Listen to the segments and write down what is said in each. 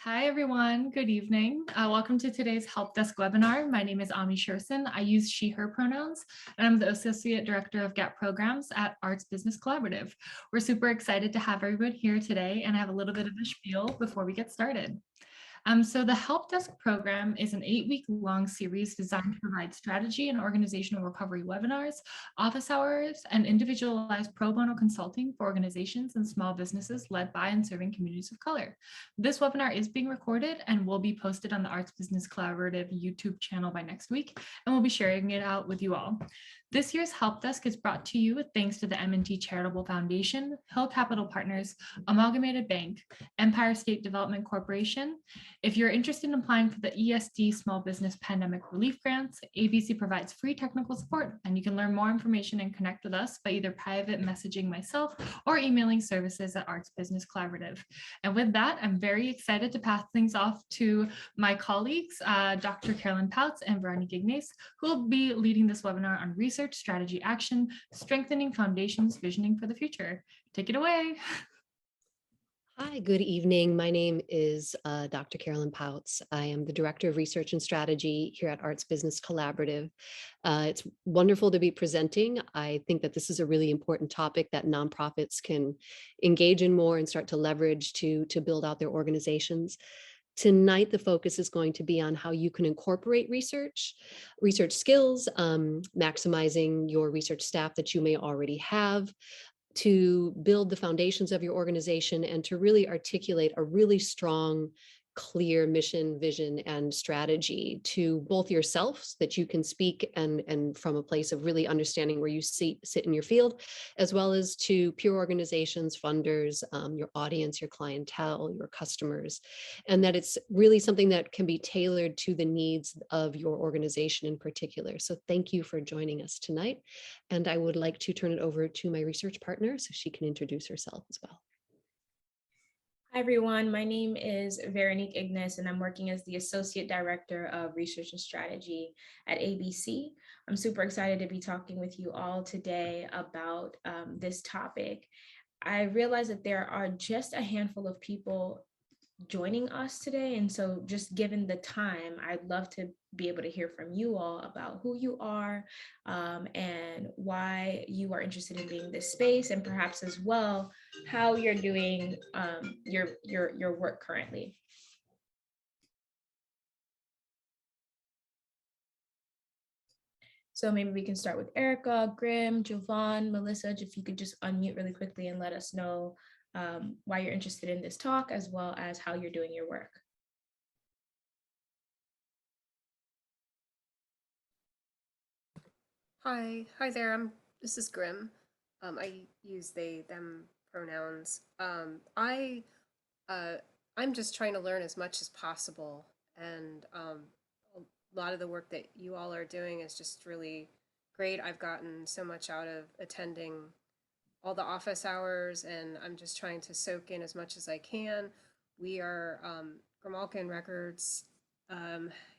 Hi, everyone. Good evening. Welcome to today's Help Desk webinar. My name is Ami Sherson. I use she, her pronouns, and I'm the Associate Director of GAP Programs at Arts Business Collaborative. We're super excited to have everyone here today, and I have a little bit of a spiel before we get started. So the Help Desk program is an 8-week-long series designed to provide strategy and organizational recovery webinars, office hours, and individualized pro bono consulting for organizations and small businesses led by and serving communities of color. This webinar is being recorded and will be posted on the Arts Business Collaborative YouTube channel by next week, and we'll be sharing it out with you all. This year's Help Desk is brought to you thanks to the M&T Charitable Foundation, Hill Capital Partners, Amalgamated Bank, Empire State Development Corporation. If you're interested in applying for the ESD Small Business Pandemic Relief Grants, ABC provides free technical support, and you can learn more information and connect with us by either private messaging myself or emailing services at Arts Business Collaborative. And with that, I'm very excited to pass things off to my colleagues, Dr. Carolyn Pautz and Véronëque Ignace, who will be leading this webinar on research, strategy, action, strengthening foundations, visioning for the future. Take it away. Hi, good evening. My name is Dr. Carolyn Pautz. I am the Director of Research and Strategy here at Arts Business Collaborative. It's wonderful to be presenting. I think that this is a really important topic that nonprofits can engage in more and start to leverage to build out their organizations. Tonight, the focus is going to be on how you can incorporate research skills, maximizing your research staff that you may already have, to build the foundations of your organization and to really articulate a really strong, clear mission, vision, and strategy to both yourselves, that you can speak and from a place of really understanding where you sit in your field, as well as to peer organizations, funders, your audience, your clientele, your customers, and that it's really something that can be tailored to the needs of your organization in particular. So thank you for joining us tonight. And I would like to turn it over to my research partner so she can introduce herself as well. Hi, everyone. My name is Véronëque Ignace, and I'm working as the Associate Director of Research and Strategy at ABC. I'm super excited to be talking with you all today about this topic. I realize that there are just a handful of people joining us today. And so just given the time, I'd love to be able to hear from you all about who you are and why you are interested in being in this space, and perhaps as well, how you're doing your work currently. So maybe we can start with Erica, Grim, Jovan, Melissa, if you could just unmute really quickly and let us know why you're interested in this talk, as well as how you're doing your work. Hi there. This is Grim. I use they, them pronouns. I'm just trying to learn as much as possible, and a lot of the work that you all are doing is just really great. I've gotten so much out of attending all the office hours, and I'm just trying to soak in as much as I can. We are Grimalkin Records.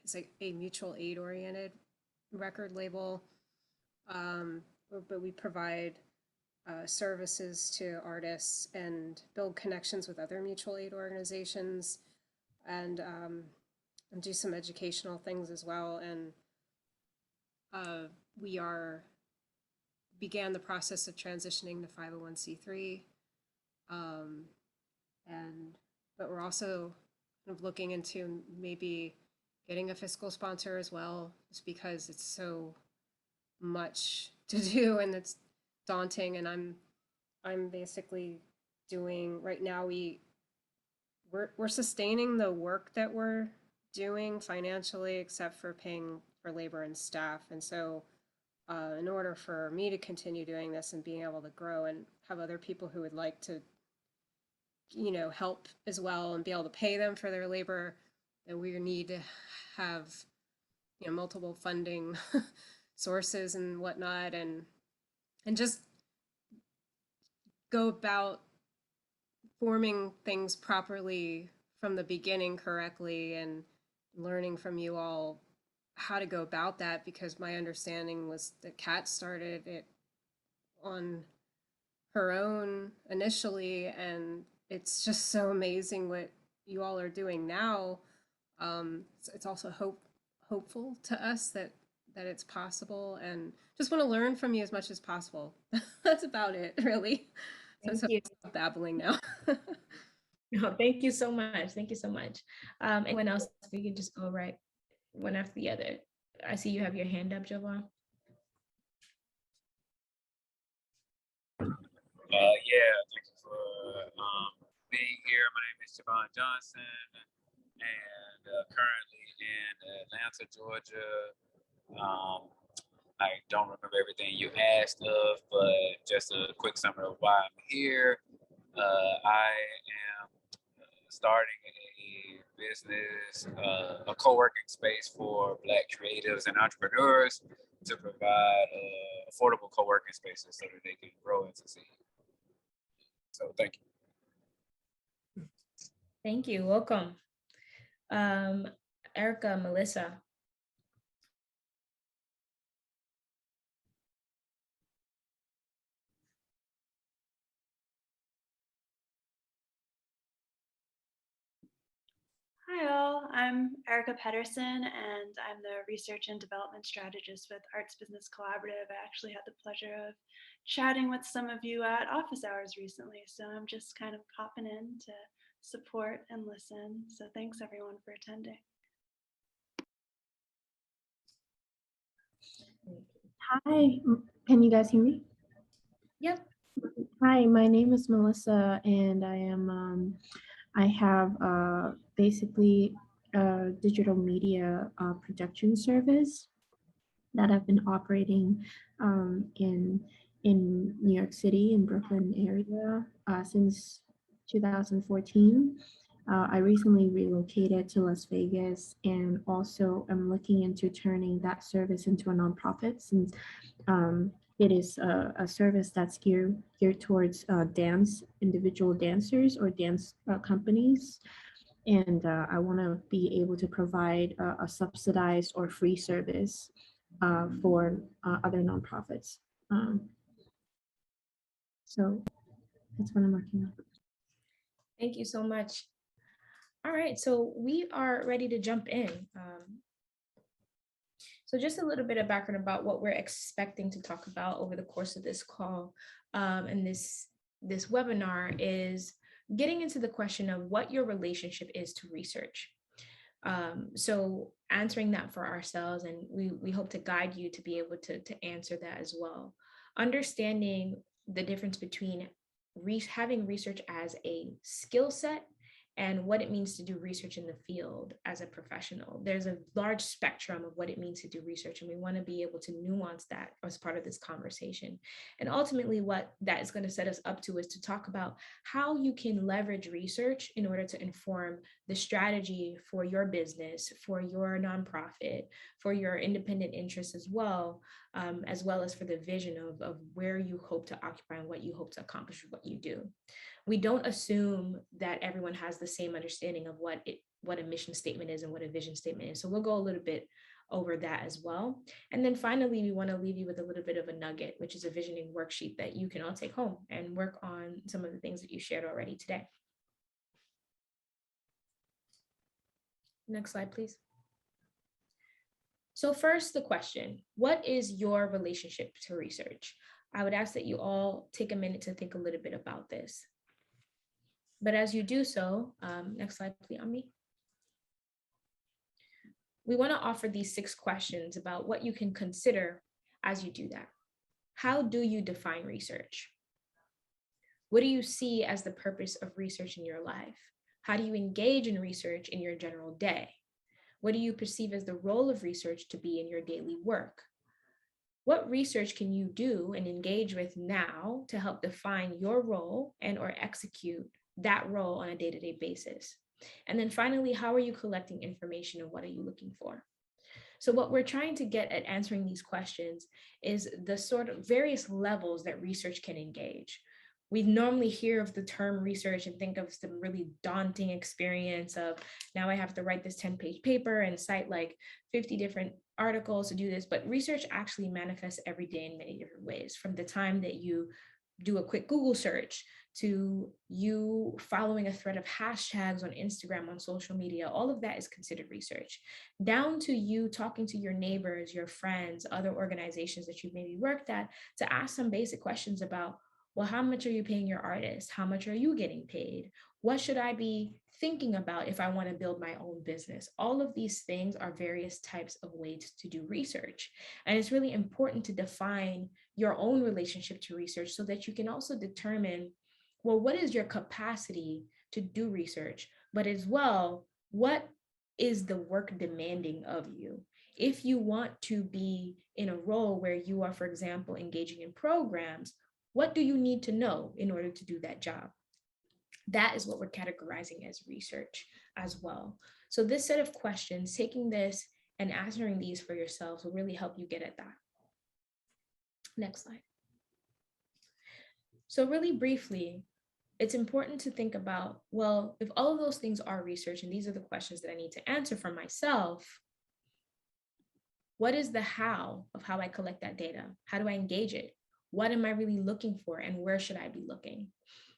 It's like a mutual aid oriented record label, but we provide services to artists and build connections with other mutual aid organizations, and do some educational things as well. And we began the process of transitioning to 501c3, but we're also kind of looking into maybe getting a fiscal sponsor as well, just because it's so much to do and it's daunting. And I'm basically doing right now, we're sustaining the work that we're doing financially, except for paying for labor and staff. And so in order for me to continue doing this and being able to grow and have other people who would like to, help as well and be able to pay them for their labor, then we need to have, multiple funding sources and whatnot, and just go about forming things properly from the beginning correctly, and learning from you all how to go about that, because my understanding was that Kat started it on her own initially, and it's just so amazing what you all are doing now, it's also hopeful to us that it's possible, and just want to learn from you as much as possible. That's about it, really. Thank So you. I'm babbling now. No, thank you so much. Thank you so much. Anyone else, if we could just go right one after the other. I see you have your hand up, Jovan. Yeah, thank you for being here. My name is Javon Johnson, and currently in Atlanta, Georgia. I don't remember everything you asked of, but just a quick summary of why I'm here. I am starting a business, a co-working space for Black creatives and entrepreneurs to provide affordable co-working spaces so that they can grow and succeed. So thank you. Thank you. Welcome. Erica, Melissa. Hi all, I'm Erica Pedersen and I'm the Research and Development Strategist with Arts Business Collaborative. I actually had the pleasure of chatting with some of you at office hours recently, so I'm just kind of popping in to support and listen. So thanks everyone for attending. Hi, can you guys hear me? Yep. Hi, my name is Melissa, and I have basically a digital media production service that I've been operating in New York City, in Brooklyn area since 2014. I recently relocated to Las Vegas, and also I'm looking into turning that service into a nonprofit, since it is a service that's geared towards individual dancers or dance companies. And I want to be able to provide a subsidized or free service for other nonprofits. So that's what I'm working on. Thank you so much. All right, so we are ready to jump in. So just a little bit of background about what we're expecting to talk about over the course of this call and this webinar is getting into the question of what your relationship is to research. So answering that for ourselves, and we hope to guide you to be able to answer that as well. Understanding the difference between having research as a skill set and what it means to do research in the field as a professional. There's a large spectrum of what it means to do research, and we want to be able to nuance that as part of this conversation. And ultimately, what that is going to set us up to is to talk about how you can leverage research in order to inform the strategy for your business, for your nonprofit, for your independent interests as well as for the vision of where you hope to occupy and what you hope to accomplish with what you do. We don't assume that everyone has the same understanding of what a mission statement is and what a vision statement is. So we'll go a little bit over that as well. And then finally, we want to leave you with a little bit of a nugget, which is a visioning worksheet that you can all take home and work on some of the things that you shared already today. Next slide, please. So first, the question, what is your relationship to research? I would ask that you all take a minute to think a little bit about this. But as you do so, next slide, please, Ami. We want to offer these 6 questions about what you can consider as you do that. How do you define research? What do you see as the purpose of research in your life? How do you engage in research in your general day? What do you perceive as the role of research to be in your daily work? What research can you do and engage with now to help define your role and or execute that role on a day-to-day basis? And then finally, how are you collecting information and what are you looking for? So what we're trying to get at answering these questions is the sort of various levels that research can engage. We normally hear of the term research and think of some really daunting experience of, now I have to write this 10-page paper and cite like 50 different articles to do this, but research actually manifests every day in many different ways, from the time that you do a quick Google search to you following a thread of hashtags on Instagram, on social media, all of that is considered research. Down to you talking to your neighbors, your friends, other organizations that you've maybe worked at, to ask some basic questions about, well, how much are you paying your artists? How much are you getting paid? What should I be thinking about if I want to build my own business? All of these things are various types of ways to do research. And it's really important to define your own relationship to research so that you can also determine, well, what is your capacity to do research, but as well, what is the work demanding of you? If you want to be in a role where you are, for example, engaging in programs, what do you need to know in order to do that job? That is what we're categorizing as research as well. So this set of questions, taking this and answering these for yourselves will really help you get at that. Next slide. So really briefly, it's important to think about, well, if all of those things are research and these are the questions that I need to answer for myself, what is the how of how I collect that data? How do I engage it? What am I really looking for and where should I be looking?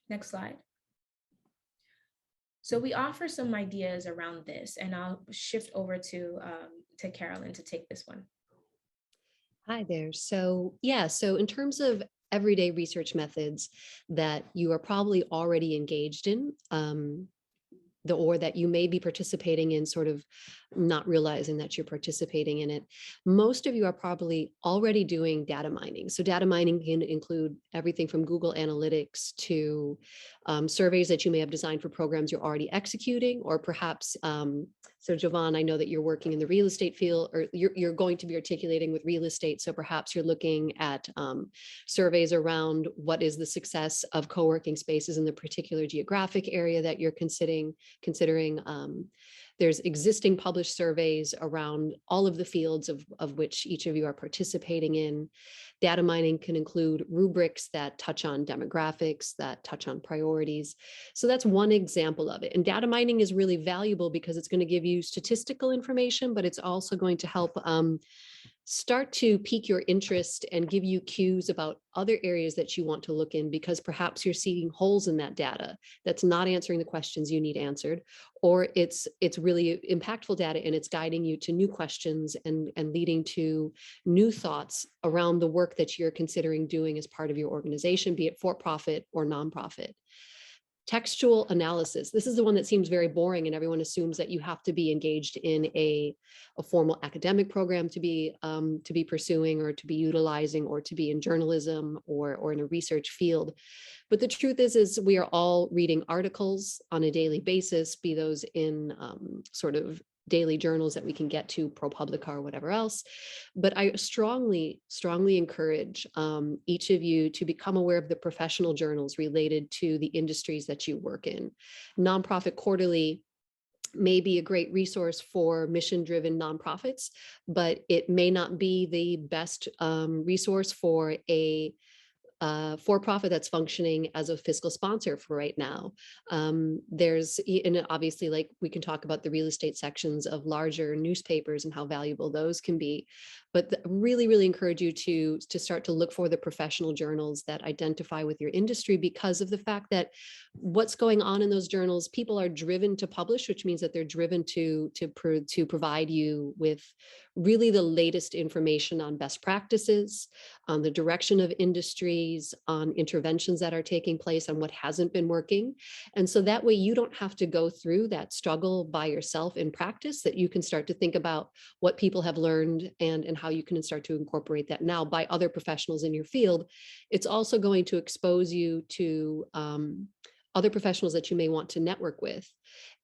Next slide. So we offer some ideas around this, and I'll shift over to Carolyn to take this one. Hi there. So yeah, so in terms of everyday research methods that you are probably already engaged in, or that you may be participating in, sort of not realizing that you're participating in it. Most of you are probably already doing data mining. So data mining can include everything from Google Analytics to surveys that you may have designed for programs you're already executing, or perhaps, so Jovan, I know that you're working in the real estate field, or you're going to be articulating with real estate. So perhaps you're looking at surveys around what is the success of co-working spaces in the particular geographic area that you're considering. There's existing published surveys around all of the fields of which each of you are participating in. Data mining can include rubrics that touch on demographics, that touch on priorities. So that's one example of it. And data mining is really valuable because it's going to give you statistical information, but it's also going to help start to pique your interest and give you cues about other areas that you want to look in, because perhaps you're seeing holes in that data that's not answering the questions you need answered, or it's really impactful data and it's guiding you to new questions and leading to new thoughts around the work that you're considering doing as part of your organization, be it for-profit or nonprofit. Textual analysis. This is the one that seems very boring, and everyone assumes that you have to be engaged in a formal academic program to be pursuing, or to be utilizing, or to be in journalism or in a research field. But the truth is we are all reading articles on a daily basis, be those in sort of daily journals that we can get to, ProPublica or whatever else. But I strongly encourage each of you to become aware of the professional journals related to the industries that you work in. Nonprofit Quarterly may be a great resource for mission-driven nonprofits, but it may not be the best resource for a for-profit that's functioning as a fiscal sponsor for right now. There's, and obviously, like, we can talk about the real estate sections of larger newspapers and how valuable those can be, but really encourage you to start to look for the professional journals that identify with your industry, because of the fact that what's going on in those journals, people are driven to publish, which means that they're driven to provide you with really the latest information on best practices, on the direction of industries, on interventions that are taking place, on what hasn't been working. And so that way you don't have to go through that struggle by yourself in practice, that you can start to think about what people have learned and how you can start to incorporate that now by other professionals in your field. It's also going to expose you to other professionals that you may want to network with,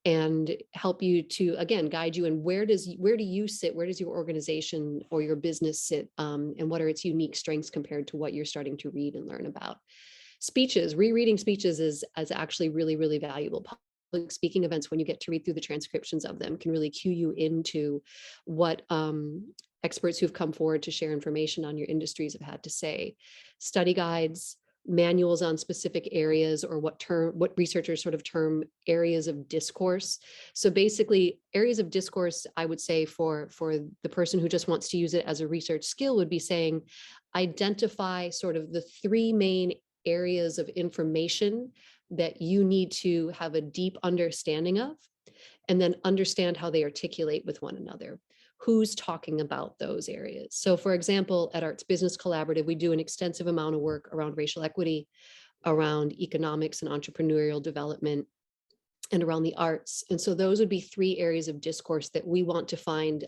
and help you to, again, guide you in where do you sit, where does your organization or your business sit, and what are its unique strengths compared to what you're starting to read and learn about. Speeches, rereading speeches is actually really valuable. Public speaking events, when you get to read through the transcriptions of them, can really cue you into what experts who've come forward to share information on your industries have had to say. Study guides, manuals on specific areas, or what researchers sort of term areas of discourse. So basically, areas of discourse, I would say, for the person who just wants to use it as a research skill, would be saying, identify sort of the three main areas of information that you need to have a deep understanding of, and then understand how they articulate with one another. Who's talking about those areas? So for example, at Arts Business Collaborative, we do an extensive amount of work around racial equity, around economics and entrepreneurial development, and around the arts. And so those would be 3 areas of discourse that we want to find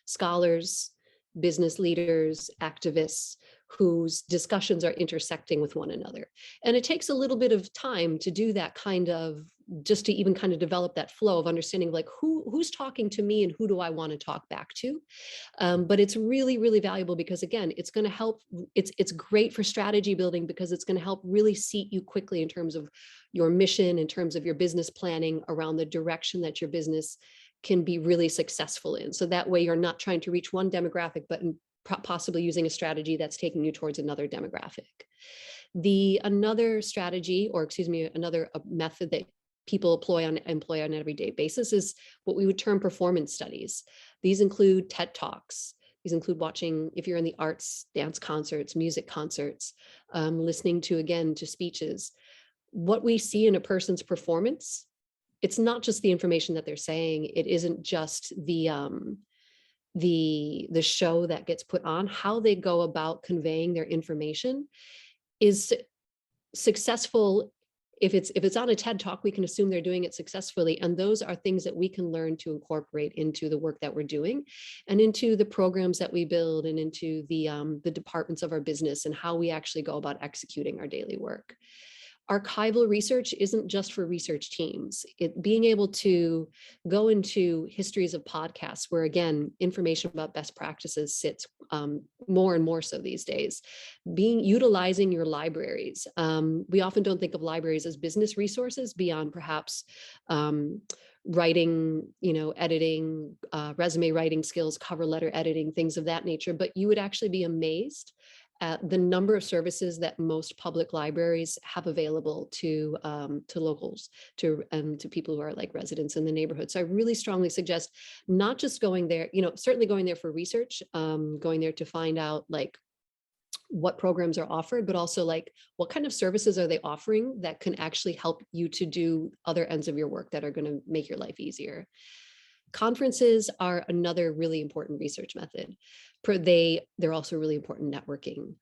scholars, business leaders, activists whose discussions are intersecting with one another. And it takes a little bit of time to do that kind of, just to even kind of develop that flow of understanding, like who's talking to me and who do I want to talk back to. But it's really, really valuable because again, it's going to help. It's great for strategy building because it's going to help really seat you quickly in terms of your mission, in terms of your business planning around the direction that your business can be really successful in. So that way you're not trying to reach one demographic, but possibly using a strategy that's taking you towards another demographic. Another strategy, or excuse me, another method that people employ on an everyday basis is what we would term performance studies. These include TED Talks. These include watching, if you're in the arts, dance concerts, music concerts, listening to speeches. What we see in a person's performance, it's not just the information that they're saying. It isn't just the show that gets put on. How they go about conveying their information is successful. If it's on a TED Talk, we can assume they're doing it successfully. And those are things that we can learn to incorporate into the work that we're doing and into the programs that we build and into the departments of our business and how we actually go about executing our daily work. Archival research isn't just for research teams. Being able to go into histories of podcasts where, again, information about best practices sits more and more so these days. Utilizing your libraries. We often don't think of libraries as business resources beyond perhaps writing, editing, resume writing skills, cover letter editing, things of that nature. But you would actually be amazed at the number of services that most public libraries have available to locals, to people who are like residents in the neighborhood. So I really strongly suggest not just going there, certainly going there for research, going there to find out like what programs are offered, but also like what kind of services are they offering that can actually help you to do other ends of your work that are going to make your life easier. Conferences are another really important research method. They're also a really important networking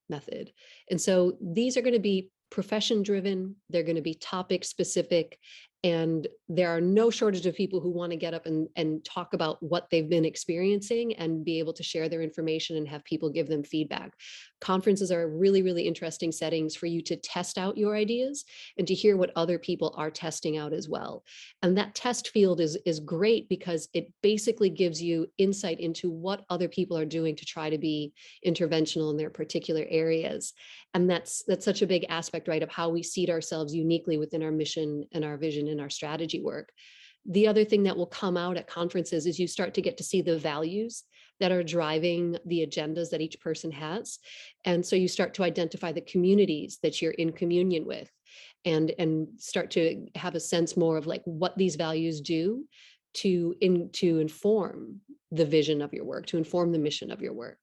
method. And so these are going to be profession driven, they're going to be topic specific, and there are no shortage of people who want to get up and talk about what they've been experiencing and be able to share their information and have people give them feedback. Conferences are really, really interesting settings for you to test out your ideas and to hear what other people are testing out as well. And that test field is great because it basically gives you insight into what other people are doing to try to be interventional in their particular areas. And that's such a big aspect, right, of how we seat ourselves uniquely within our mission and our vision and our strategy work. The other thing that will come out at conferences is you start to get to see the values that are driving the agendas that each person has. And so you start to identify the communities that you're in communion with and start to have a sense more of like what these values do to inform the vision of your work, to inform the mission of your work.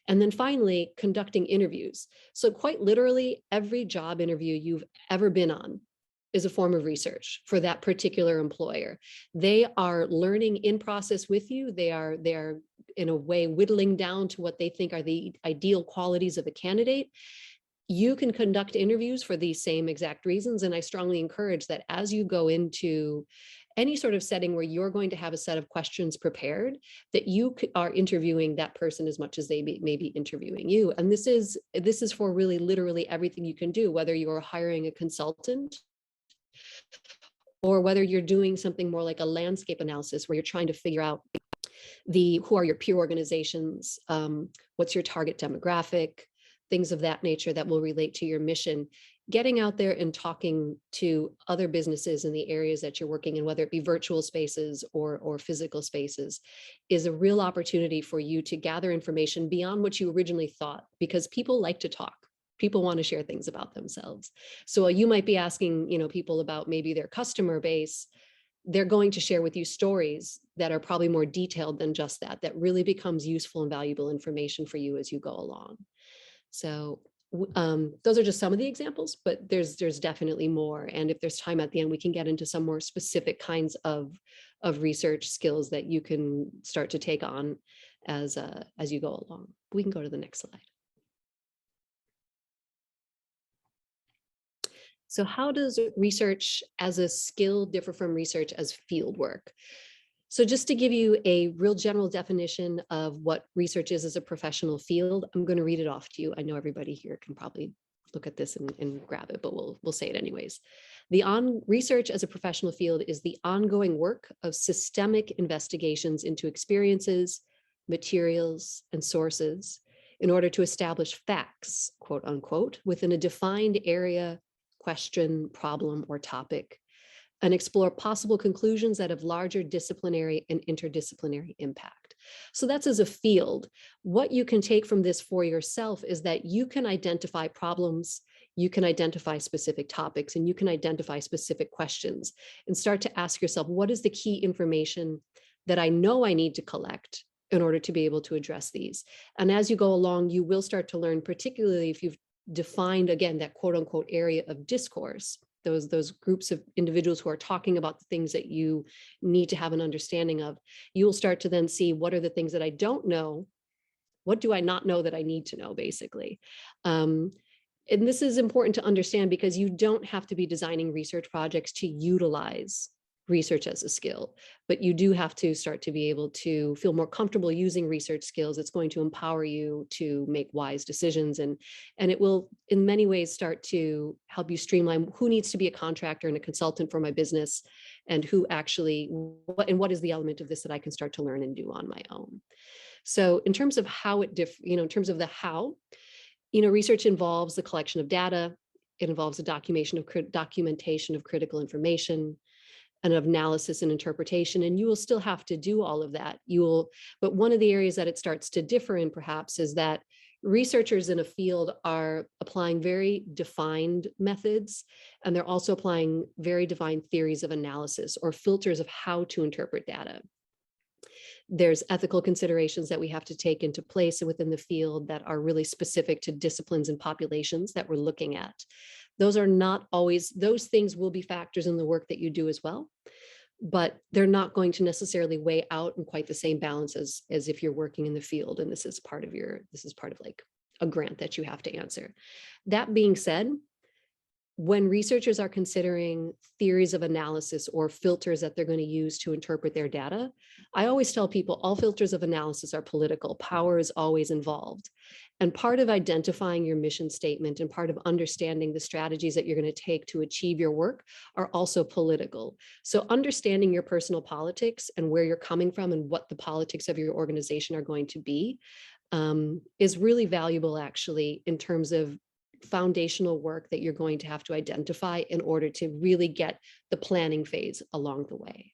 And then finally, conducting interviews. So quite literally, every job interview you've ever been on is a form of research for that particular employer. They are learning in process with you. They are in a way whittling down to what they think are the ideal qualities of a candidate. You can conduct interviews for these same exact reasons. And I strongly encourage that as you go into any sort of setting where you're going to have a set of questions prepared, that you are interviewing that person as much as they may be interviewing you. And this is for really literally everything you can do, whether you're hiring a consultant or whether you're doing something more like a landscape analysis where you're trying to figure out who are your peer organizations, what's your target demographic, things of that nature that will relate to your mission. Getting out there and talking to other businesses in the areas that you're working in, whether it be virtual spaces or physical spaces, is a real opportunity for you to gather information beyond what you originally thought, because people like to talk. People want to share things about themselves. So you might be asking, people about maybe their customer base. They're going to share with you stories that are probably more detailed than just that really becomes useful and valuable information for you as you go along. So those are just some of the examples, but there's definitely more. And if there's time at the end, we can get into some more specific kinds of research skills that you can start to take on as you go along. We can go to the next slide. So how does research as a skill differ from research as field work? So just to give you a real general definition of what research is as a professional field, I'm going to read it off to you. I know everybody here can probably look at this and grab it, but we'll say it anyways. Research as a professional field is the ongoing work of systemic investigations into experiences, materials, and sources in order to establish facts, quote unquote, within a defined area, question, problem, or topic, and explore possible conclusions that have larger disciplinary and interdisciplinary impact. So that's as a field. What you can take from this for yourself is that you can identify problems, you can identify specific topics, and you can identify specific questions and start to ask yourself, what is the key information that I know I need to collect in order to be able to address these? And as you go along, you will start to learn, particularly if you've defined, again, that quote unquote area of discourse, those groups of individuals who are talking about the things that you need to have an understanding of, you will start to then see, what are the things that I don't know? What do I not know that I need to know, basically? And this is important to understand because you don't have to be designing research projects to utilize research as a skill, but you do have to start to be able to feel more comfortable using research skills. It's going to empower you to make wise decisions, and it will in many ways start to help you streamline who needs to be a contractor and a consultant for my business, and who actually, what is the element of this that I can start to learn and do on my own. So in terms of how it in terms of the how, research involves the collection of data. It involves the documentation of critical information, and of analysis and interpretation, and you will still have to do all of that. But one of the areas that it starts to differ in perhaps is that researchers in a field are applying very defined methods, and they're also applying very defined theories of analysis or filters of how to interpret data. There's ethical considerations that we have to take into place within the field that are really specific to disciplines and populations that we're looking at. Those are not always, those things will be factors in the work that you do as well, but they're not going to necessarily weigh out in quite the same balance as if you're working in the field and this is part of like a grant that you have to answer. That being said, when researchers are considering theories of analysis or filters that they're going to use to interpret their data, I always tell people all filters of analysis are political. Power is always involved. And part of identifying your mission statement and part of understanding the strategies that you're going to take to achieve your work are also political. So understanding your personal politics and where you're coming from and what the politics of your organization are going to be is really valuable, actually, in terms of foundational work that you're going to have to identify in order to really get the planning phase along the way.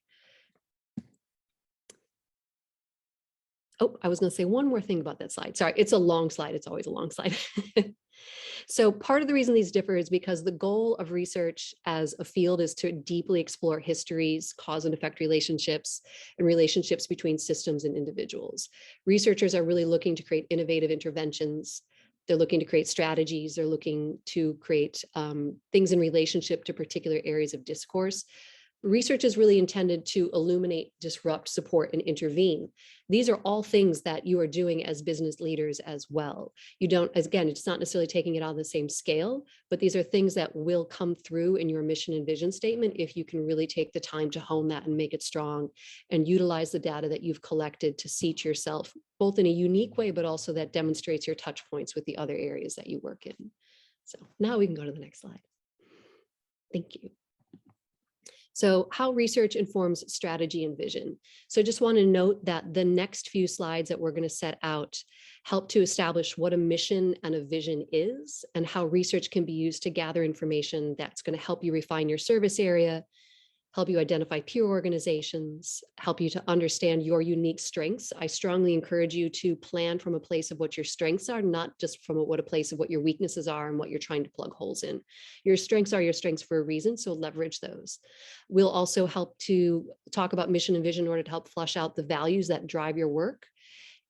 Oh, I was going to say one more thing about that slide. Sorry, it's a long slide. It's always a long slide. So part of the reason these differ is because the goal of research as a field is to deeply explore histories, cause and effect relationships, and relationships between systems and individuals. Researchers are really looking to create innovative interventions. They're looking to create strategies. They're looking to create things in relationship to particular areas of discourse. Research is really intended to illuminate, disrupt, support, and intervene. These are all things that you are doing as business leaders as well. You don't, again, it's not necessarily taking it on the same scale, but these are things that will come through in your mission and vision statement if you can really take the time to hone that and make it strong and utilize the data that you've collected to seat yourself, both in a unique way, but also that demonstrates your touch points with the other areas that you work in. So now we can go to the next slide. Thank you. So how research informs strategy and vision. So I just want to note that the next few slides that we're going to set out help to establish what a mission and a vision is and how research can be used to gather information that's going to help you refine your service area, help you identify peer organizations, help you to understand your unique strengths. I strongly encourage you to plan from a place of what your strengths are, not just from a place of what your weaknesses are and what you're trying to plug holes in. Your strengths are your strengths for a reason, so leverage those. We'll also help to talk about mission and vision in order to help flesh out the values that drive your work.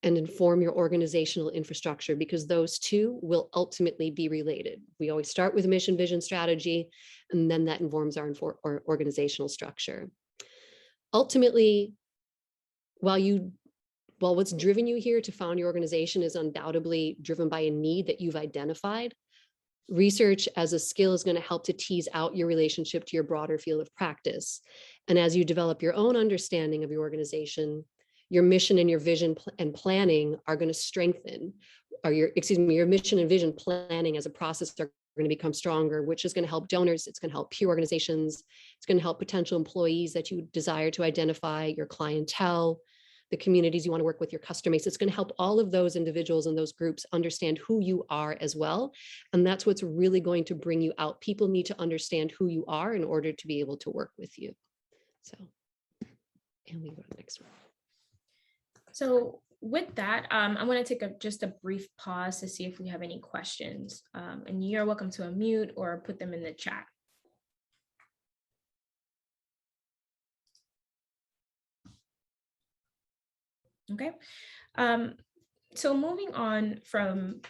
and inform your organizational infrastructure, because those two will ultimately be related. We always start with mission, vision, strategy, and then that informs our organizational structure. Ultimately, while what's driven you here to found your organization is undoubtedly driven by a need that you've identified, research as a skill is going to help to tease out your relationship to your broader field of practice. And as you develop your own understanding of your organization, your mission and your vision and planning are going to strengthen, or your mission and vision planning as a process are going to become stronger, which is going to help donors. It's going to help peer organizations. It's going to help potential employees that you desire to identify, your clientele, the communities you want to work with, your customer base. It's going to help all of those individuals and those groups understand who you are as well. And that's what's really going to bring you out. People need to understand who you are in order to be able to work with you. So, and we go to the next one. So with that, I'm going to take just a brief pause to see if we have any questions. And you're welcome to unmute or put them in the chat. Okay. So moving on from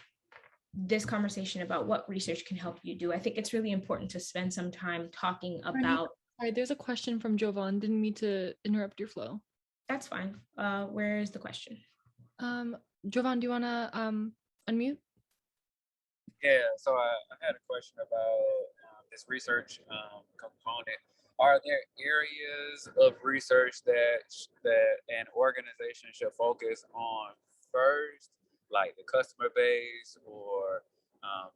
this conversation about what research can help you do, I think it's really important to spend some time talking about. Sorry, there's a question from Jovan. Didn't mean to interrupt your flow. That's fine. Where is the question? Jovan, do you want to unmute? Yeah, so I had a question about this research component. Are there areas of research that an organization should focus on first, like the customer base or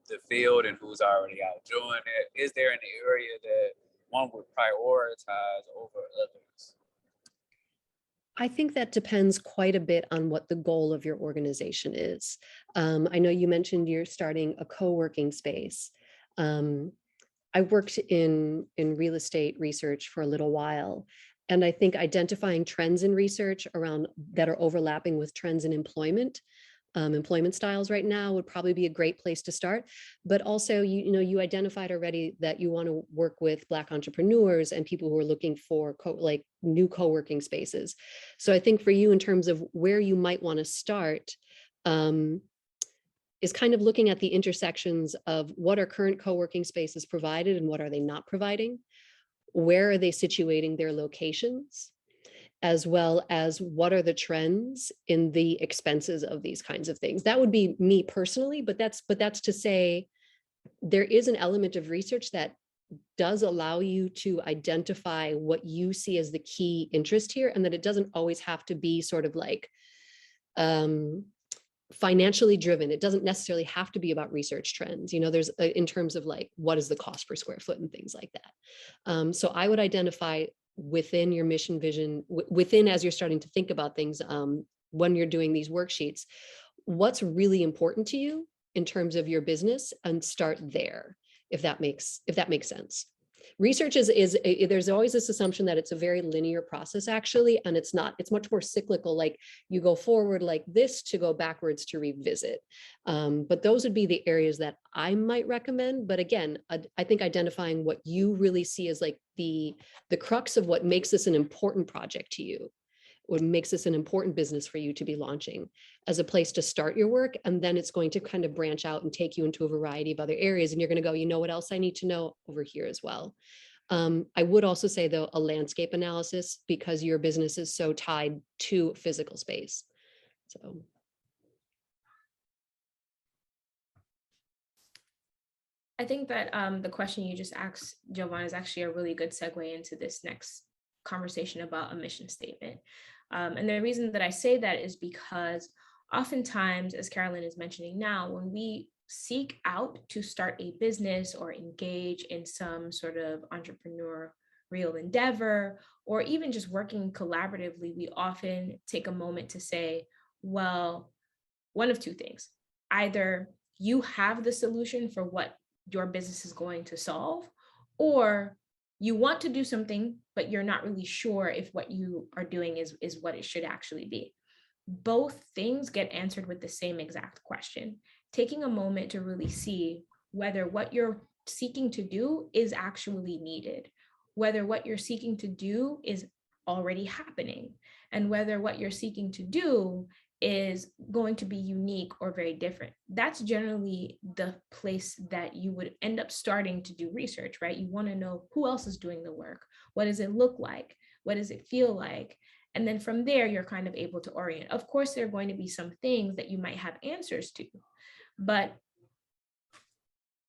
the field and who's already out doing it? Is there an area that one would prioritize over others? I think that depends quite a bit on what the goal of your organization is. I know you mentioned you're starting a co-working space. I worked in real estate research for a little while, and I think identifying trends in research around that are overlapping with trends in employment styles right now would probably be a great place to start. But also, you identified already that you want to work with Black entrepreneurs and people who are looking for new co-working spaces. So I think for you, in terms of where you might want to start, is kind of looking at the intersections of what are current co-working spaces provided and what are they not providing? Where are they situating their locations? As well as what are the trends in the expenses of these kinds of things. That would be me personally, but that's to say there is an element of research that does allow you to identify what you see as the key interest here, and that it doesn't always have to be sort of like financially driven. It doesn't necessarily have to be about research trends. There's in terms of like, what is the cost per square foot and things like that. So I would identify within your mission vision, as you're starting to think about things, when you're doing these worksheets, what's really important to you in terms of your business, and start there, if that makes sense. Research there's always this assumption that it's a very linear process, actually, and it's not. It's much more cyclical, like you go forward like this to go backwards to revisit. But those would be the areas that I might recommend. But again, I think identifying what you really see as like the crux of what makes this an important project to you, what makes this an important business for you to be launching, as a place to start your work. And then it's going to kind of branch out and take you into a variety of other areas. And you're going to go, you know what else I need to know over here as well. I would also say, though, a landscape analysis, because your business is so tied to physical space. So. I think that the question you just asked, Jovan, is actually a really good segue into this next conversation about a mission statement. And the reason that I say that is because oftentimes, as Carolyn is mentioning now, when we seek out to start a business or engage in some sort of entrepreneurial endeavor, or even just working collaboratively, we often take a moment to say, well, one of two things. Either you have the solution for what your business is going to solve, or you want to do something, but you're not really sure if what you are doing is what it should actually be. Both things get answered with the same exact question. Taking a moment to really see whether what you're seeking to do is actually needed, whether what you're seeking to do is already happening, and whether what you're seeking to do is going to be unique or very different. That's generally the place that you would end up starting to do research, right? You want to know who else is doing the work. What does it look like? What does it feel like? And then from there, you're kind of able to orient. Of course, there are going to be some things that you might have answers to, but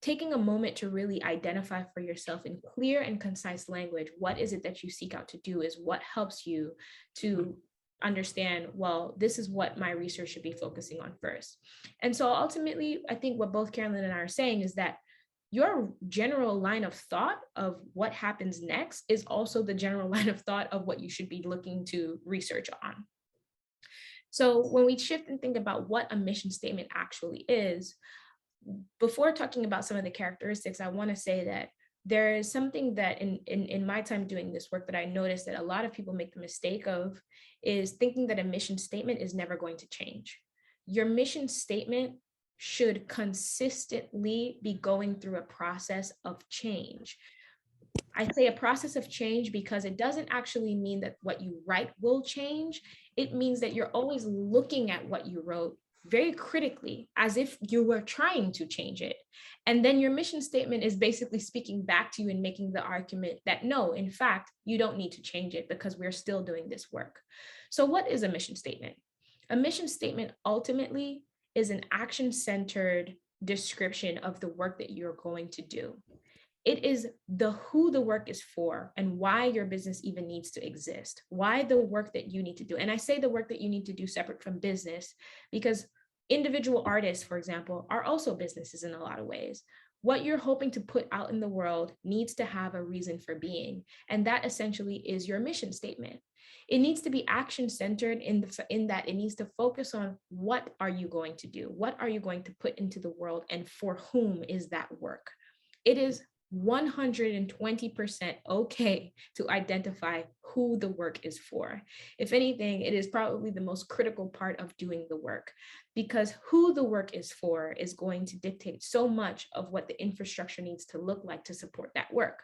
taking a moment to really identify for yourself in clear and concise language, what is it that you seek out to do is what helps you to understand, well, this is what my research should be focusing on first. And so ultimately, I think what both Carolyn and I are saying is that your general line of thought of what happens next is also the general line of thought of what you should be looking to research on. So when we shift and think about what a mission statement actually is, before talking about some of the characteristics, I want to say that there is something that in my time doing this work that I noticed that a lot of people make the mistake of is thinking that a mission statement is never going to change. Your mission statement should consistently be going through a process of change. I say a process of change because it doesn't actually mean that what you write will change. It means that you're always looking at what you wrote very critically, as if you were trying to change it. And then your mission statement is basically speaking back to you and making the argument that no, in fact, you don't need to change it because we're still doing this work. So what is a mission statement? A mission statement ultimately is an action-centered description of the work that you're going to do. It is the who the work is for and why your business even needs to exist, why the work that you need to do. And I say the work that you need to do separate from business because individual artists, for example, are also businesses in a lot of ways. What you're hoping to put out in the world needs to have a reason for being. And that essentially is your mission statement. It needs to be action-centered in that it needs to focus on what are you going to do? What are you going to put into the world and for whom is that work? It is 120% okay to identify who the work is for. If anything, it is probably the most critical part of doing the work because who the work is for is going to dictate so much of what the infrastructure needs to look like to support that work.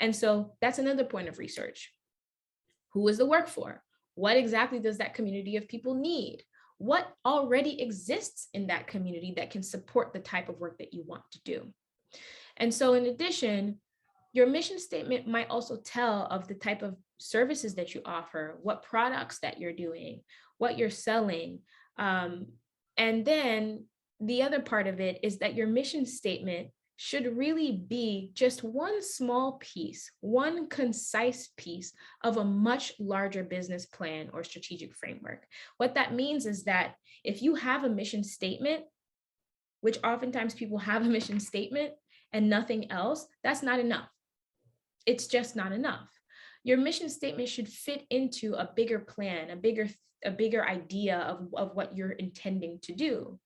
And so that's another point of research. Who is the work for? What exactly does that community of people need? What already exists in that community that can support the type of work that you want to do? And so in addition, your mission statement might also tell of the type of services that you offer, what products that you're doing, what you're selling. And then the other part of it is that your mission statement should really be just one small piece, one concise piece of a much larger business plan or strategic framework. What that means is that if you have a mission statement, which oftentimes people have a mission statement, and nothing else, that's not enough. It's just not enough. Your mission statement should fit into a bigger plan, a bigger idea of what you're intending to do.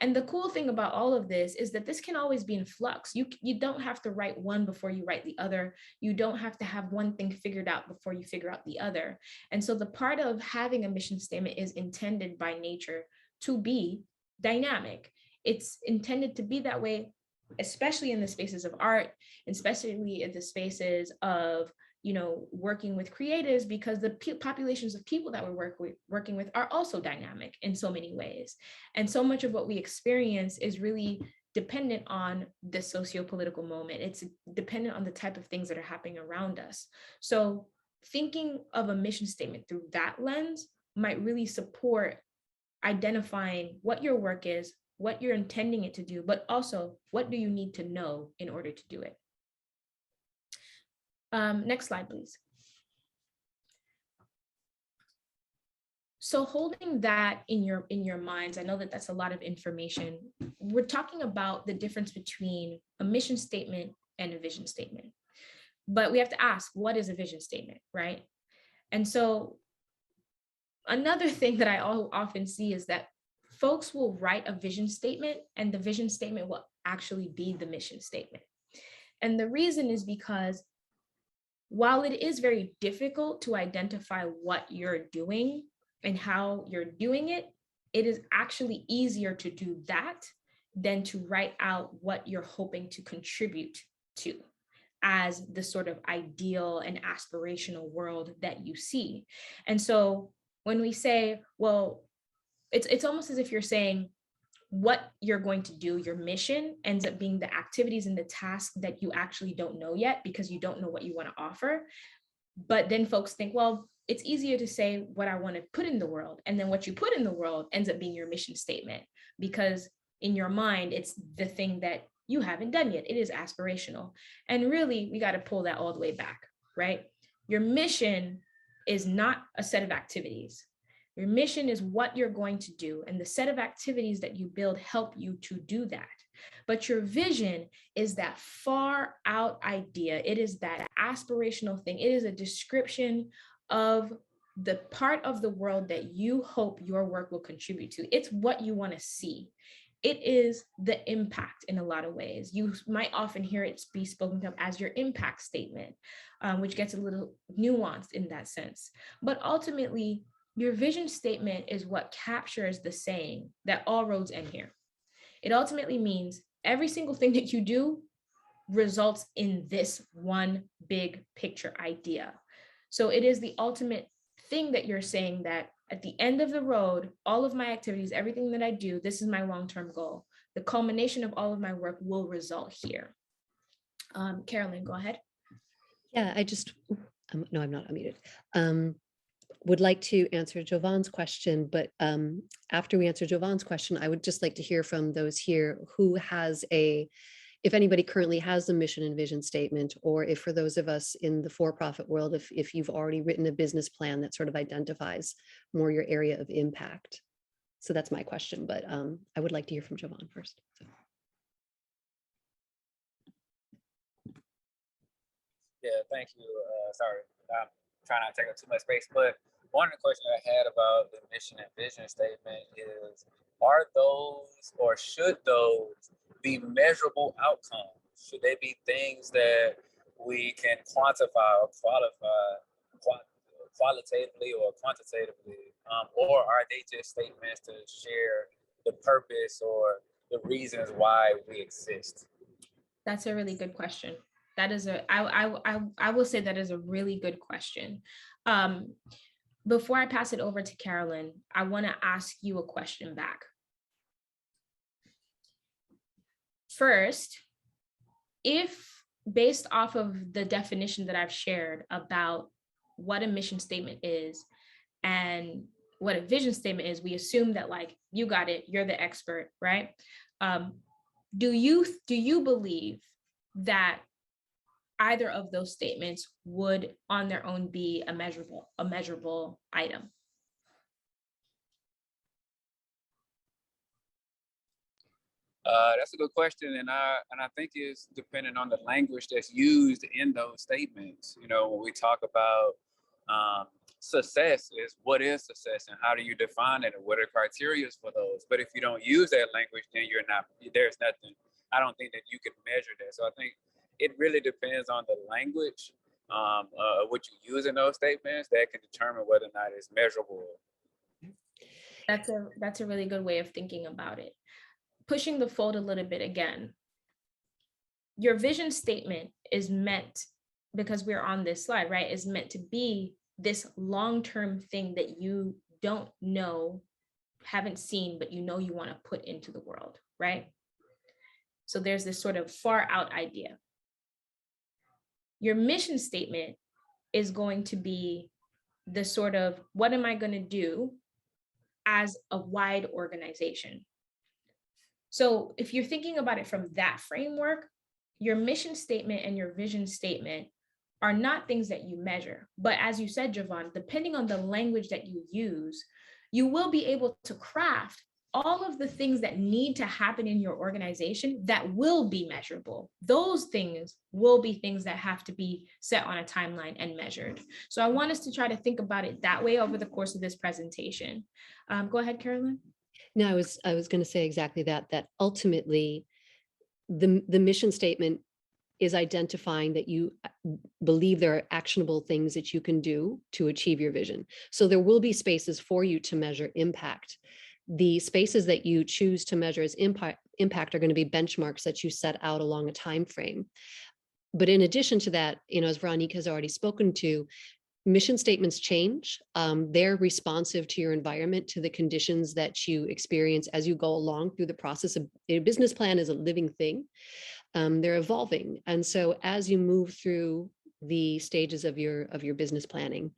And the cool thing about all of this is that this can always be in flux. You don't have to write one before you write the other. You don't have to have one thing figured out before you figure out the other. And so the part of having a mission statement is intended by nature to be dynamic. It's intended to be that way, especially in the spaces of art, especially in the spaces of, working with creatives, because the populations of people that we're working with are also dynamic in so many ways. And so much of what we experience is really dependent on the socio-political moment. It's dependent on the type of things that are happening around us. So thinking of a mission statement through that lens might really support identifying what your work is, what you're intending it to do, but also what do you need to know in order to do it. Next slide, please. So holding that in your minds, I know that that's a lot of information. We're talking about the difference between a mission statement and a vision statement. But we have to ask, what is a vision statement, right? And so another thing that I often see is that folks will write a vision statement and the vision statement will actually be the mission statement. And the reason is because while it is very difficult to identify what you're doing and how you're doing it, it is actually easier to do that than to write out what you're hoping to contribute to as the sort of ideal and aspirational world that you see. And so when we say, well, it's almost as if you're saying what you're going to do, your mission ends up being the activities and the tasks that you actually don't know yet because you don't know what you want to offer. But then folks think, well, it's easier to say what I want to put in the world. And then what you put in the world ends up being your mission statement, because in your mind, it's the thing that you haven't done yet. It is aspirational. And really, we got to pull that all the way back, right? Your mission is not a set of activities. Your mission is what you're going to do, and the set of activities that you build help you to do that. But your vision is that far out idea. It is that aspirational thing. It is a description of the part of the world that you hope your work will contribute to. It's what you want to see. It is the impact in a lot of ways. You might often hear it be spoken of as your impact statement, which gets a little nuanced in that sense. But ultimately, your vision statement is what captures the saying that all roads end here. It ultimately means every single thing that you do results in this one big picture idea. So it is the ultimate thing that you're saying that at the end of the road, all of my activities, everything that I do, this is my long-term goal. The culmination of all of my work will result here. Carolyn, go ahead. Yeah, no, I'm not unmuted. Would like to answer Jovan's question, but after we answer Jovan's question, I would just like to hear from those here who has if anybody currently has a mission and vision statement, or if for those of us in the for-profit world, if you've already written a business plan that sort of identifies more your area of impact. So that's my question, but I would like to hear from Jovan first. So. Yeah, thank you. Sorry, I'm trying not to take up too much space, but one of the questions I had about the mission and vision statement is, are those or should those be measurable outcomes? Should they be things that we can quantify or qualitatively or quantitatively, or are they just statements to share the purpose or the reasons why we exist? That's a really good question. That is I will say that is a really good question. Before I pass it over to Carolyn, I want to ask you a question back. First, if based off of the definition that I've shared about what a mission statement is and what a vision statement is, we assume that like, you got it, you're the expert, right? Do you believe that either of those statements would on their own be a measurable item? That's a good question, and I think it's dependent on the language that's used in those statements. You know, when we talk about success, is what is success, and how do you define it, and what are criteria for those? But if you don't use that language, then there's nothing. I don't think that you can measure that. So I think it really depends on the language, what you use in those statements that can determine whether or not it's measurable. That's a really good way of thinking about it. Pushing the fold a little bit again, your vision statement is meant, because we're on this slide, right, is meant to be this long-term thing that you don't know, haven't seen, but you know you want to put into the world, right? So there's this sort of far out idea. Your mission statement is going to be the sort of, what am I going to do as a wide organization? So if you're thinking about it from that framework, your mission statement and your vision statement are not things that you measure. But as you said, Jovan, depending on the language that you use, you will be able to craft all of the things that need to happen in your organization that will be measurable. Those things will be things that have to be set on a timeline and measured. So I want us to try to think about it that way over the course of this presentation. Go ahead, Carolyn. No, I was going to say exactly that ultimately the mission statement is identifying that you believe there are actionable things that you can do to achieve your vision. So there will be spaces for you to measure impact. The spaces that you choose to measure as impact are going to be benchmarks that you set out along a time frame. But in addition to that, as Véronëque has already spoken to, mission statements change. They're responsive to your environment, to the conditions that you experience as you go along through the process. A business plan is a living thing. They're evolving. And so as you move through the stages of your business planning,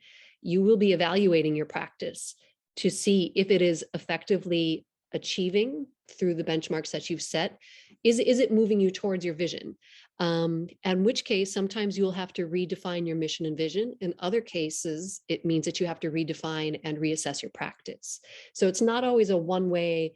you will be evaluating your practice to see if it is effectively achieving through the benchmarks that you've set. Is it moving you towards your vision? In which case, sometimes you'll have to redefine your mission and vision. In other cases, it means that you have to redefine and reassess your practice. So it's not always a one-way,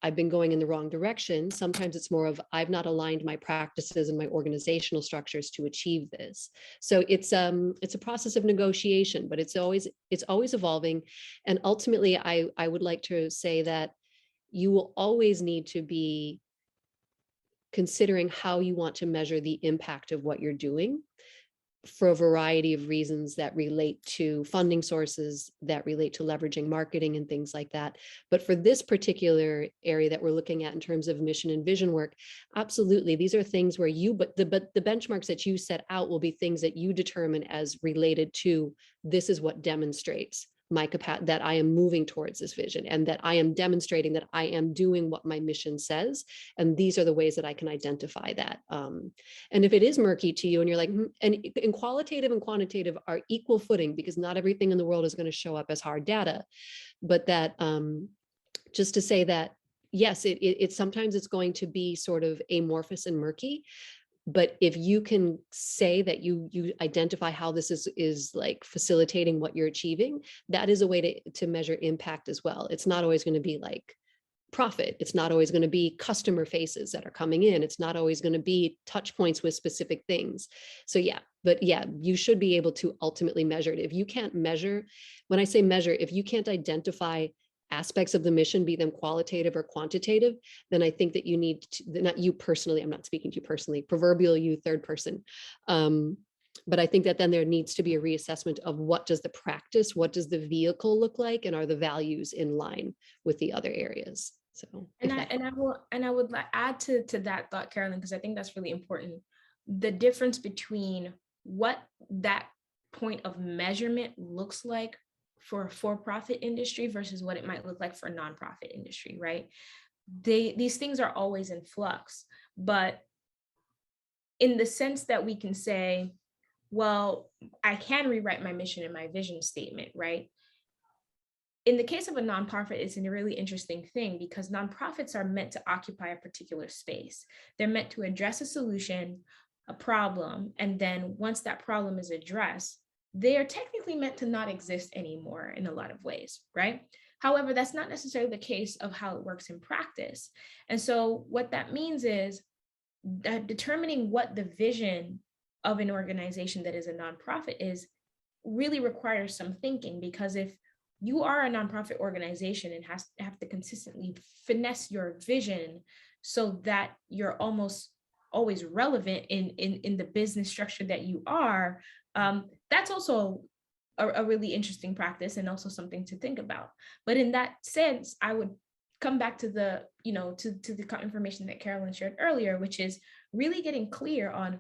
I've been going in the wrong direction. Sometimes it's more of, I've not aligned my practices and my organizational structures to achieve this. So it's a process of negotiation, but it's always evolving. And ultimately, I would like to say that you will always need to be considering how you want to measure the impact of what you're doing for a variety of reasons that relate to funding sources, that relate to leveraging marketing and things like that. But for this particular area that we're looking at in terms of mission and vision work, absolutely, these are things where the benchmarks that you set out will be things that you determine as related to, this is what demonstrates my capacity, that I am moving towards this vision, and that I am demonstrating that I am doing what my mission says. And these are the ways that I can identify that. And if it is murky to you and you're like, and qualitative and quantitative are equal footing, because not everything in the world is going to show up as hard data, but that just to say that, yes, it sometimes it's going to be sort of amorphous and murky. But if you can say that you identify how this is like facilitating what you're achieving, that is a way to measure impact as well. It's not always going to be like profit. It's not always going to be customer faces that are coming in. It's not always going to be touch points with specific things. So yeah, but yeah, you should be able to ultimately measure it. If you can't measure, when I say measure, if you can't identify aspects of the mission, be them qualitative or quantitative, then I think that you need to, not you personally, I'm not speaking to you personally, proverbial you, third person. But I think that then there needs to be a reassessment of what does the practice, what does the vehicle look like, and are the values in line with the other areas? So, I would add to that thought, Carolyn, because I think that's really important. The difference between what that point of measurement looks like for a for-profit industry versus what it might look like for a nonprofit industry, right? These things are always in flux, but in the sense that we can say, well, I can rewrite my mission and my vision statement, right? In the case of a nonprofit, it's a really interesting thing because nonprofits are meant to occupy a particular space. They're meant to address a solution, a problem, and then once that problem is addressed, they are technically meant to not exist anymore in a lot of ways, right? However, that's not necessarily the case of how it works in practice. And so what that means is that determining what the vision of an organization that is a nonprofit is really requires some thinking, because if you are a nonprofit organization and have to consistently finesse your vision so that you're almost always relevant in the business structure that you are, that's also a really interesting practice and also something to think about. But in that sense, I would come back to the, to the information that Carolyn shared earlier, which is really getting clear on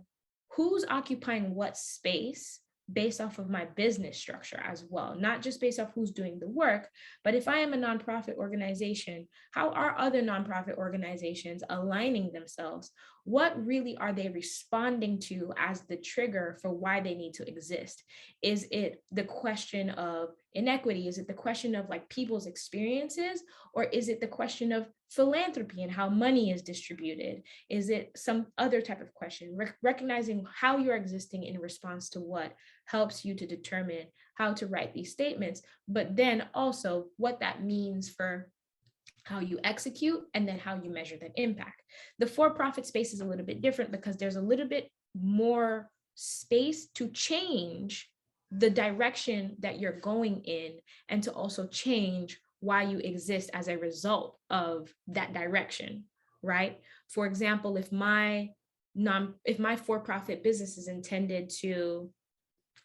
who's occupying what space based off of my business structure as well, not just based off who's doing the work, but if I am a nonprofit organization, how are other nonprofit organizations aligning themselves? What really are they responding to as the trigger for why they need to exist? Is it the question of inequity? Is it the question of like people's experiences? Or is it the question of philanthropy and how money is distributed? Is it some other type of question? Recognizing how you're existing in response to what helps you to determine how to write these statements, but then also what that means for how you execute and then how you measure that impact. The for-profit space is a little bit different because there's a little bit more space to change the direction that you're going in and to also change why you exist as a result of that direction, right? For example, if my for-profit business is intended to,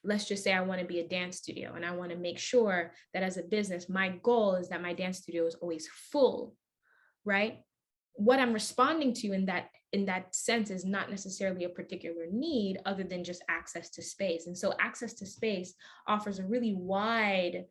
let's just say I want to be a dance studio and I want to make sure that as a business, my goal is that my dance studio is always full, right? what I'm responding to in that sense is not necessarily a particular need other than just access to space. And so access to space offers a really wide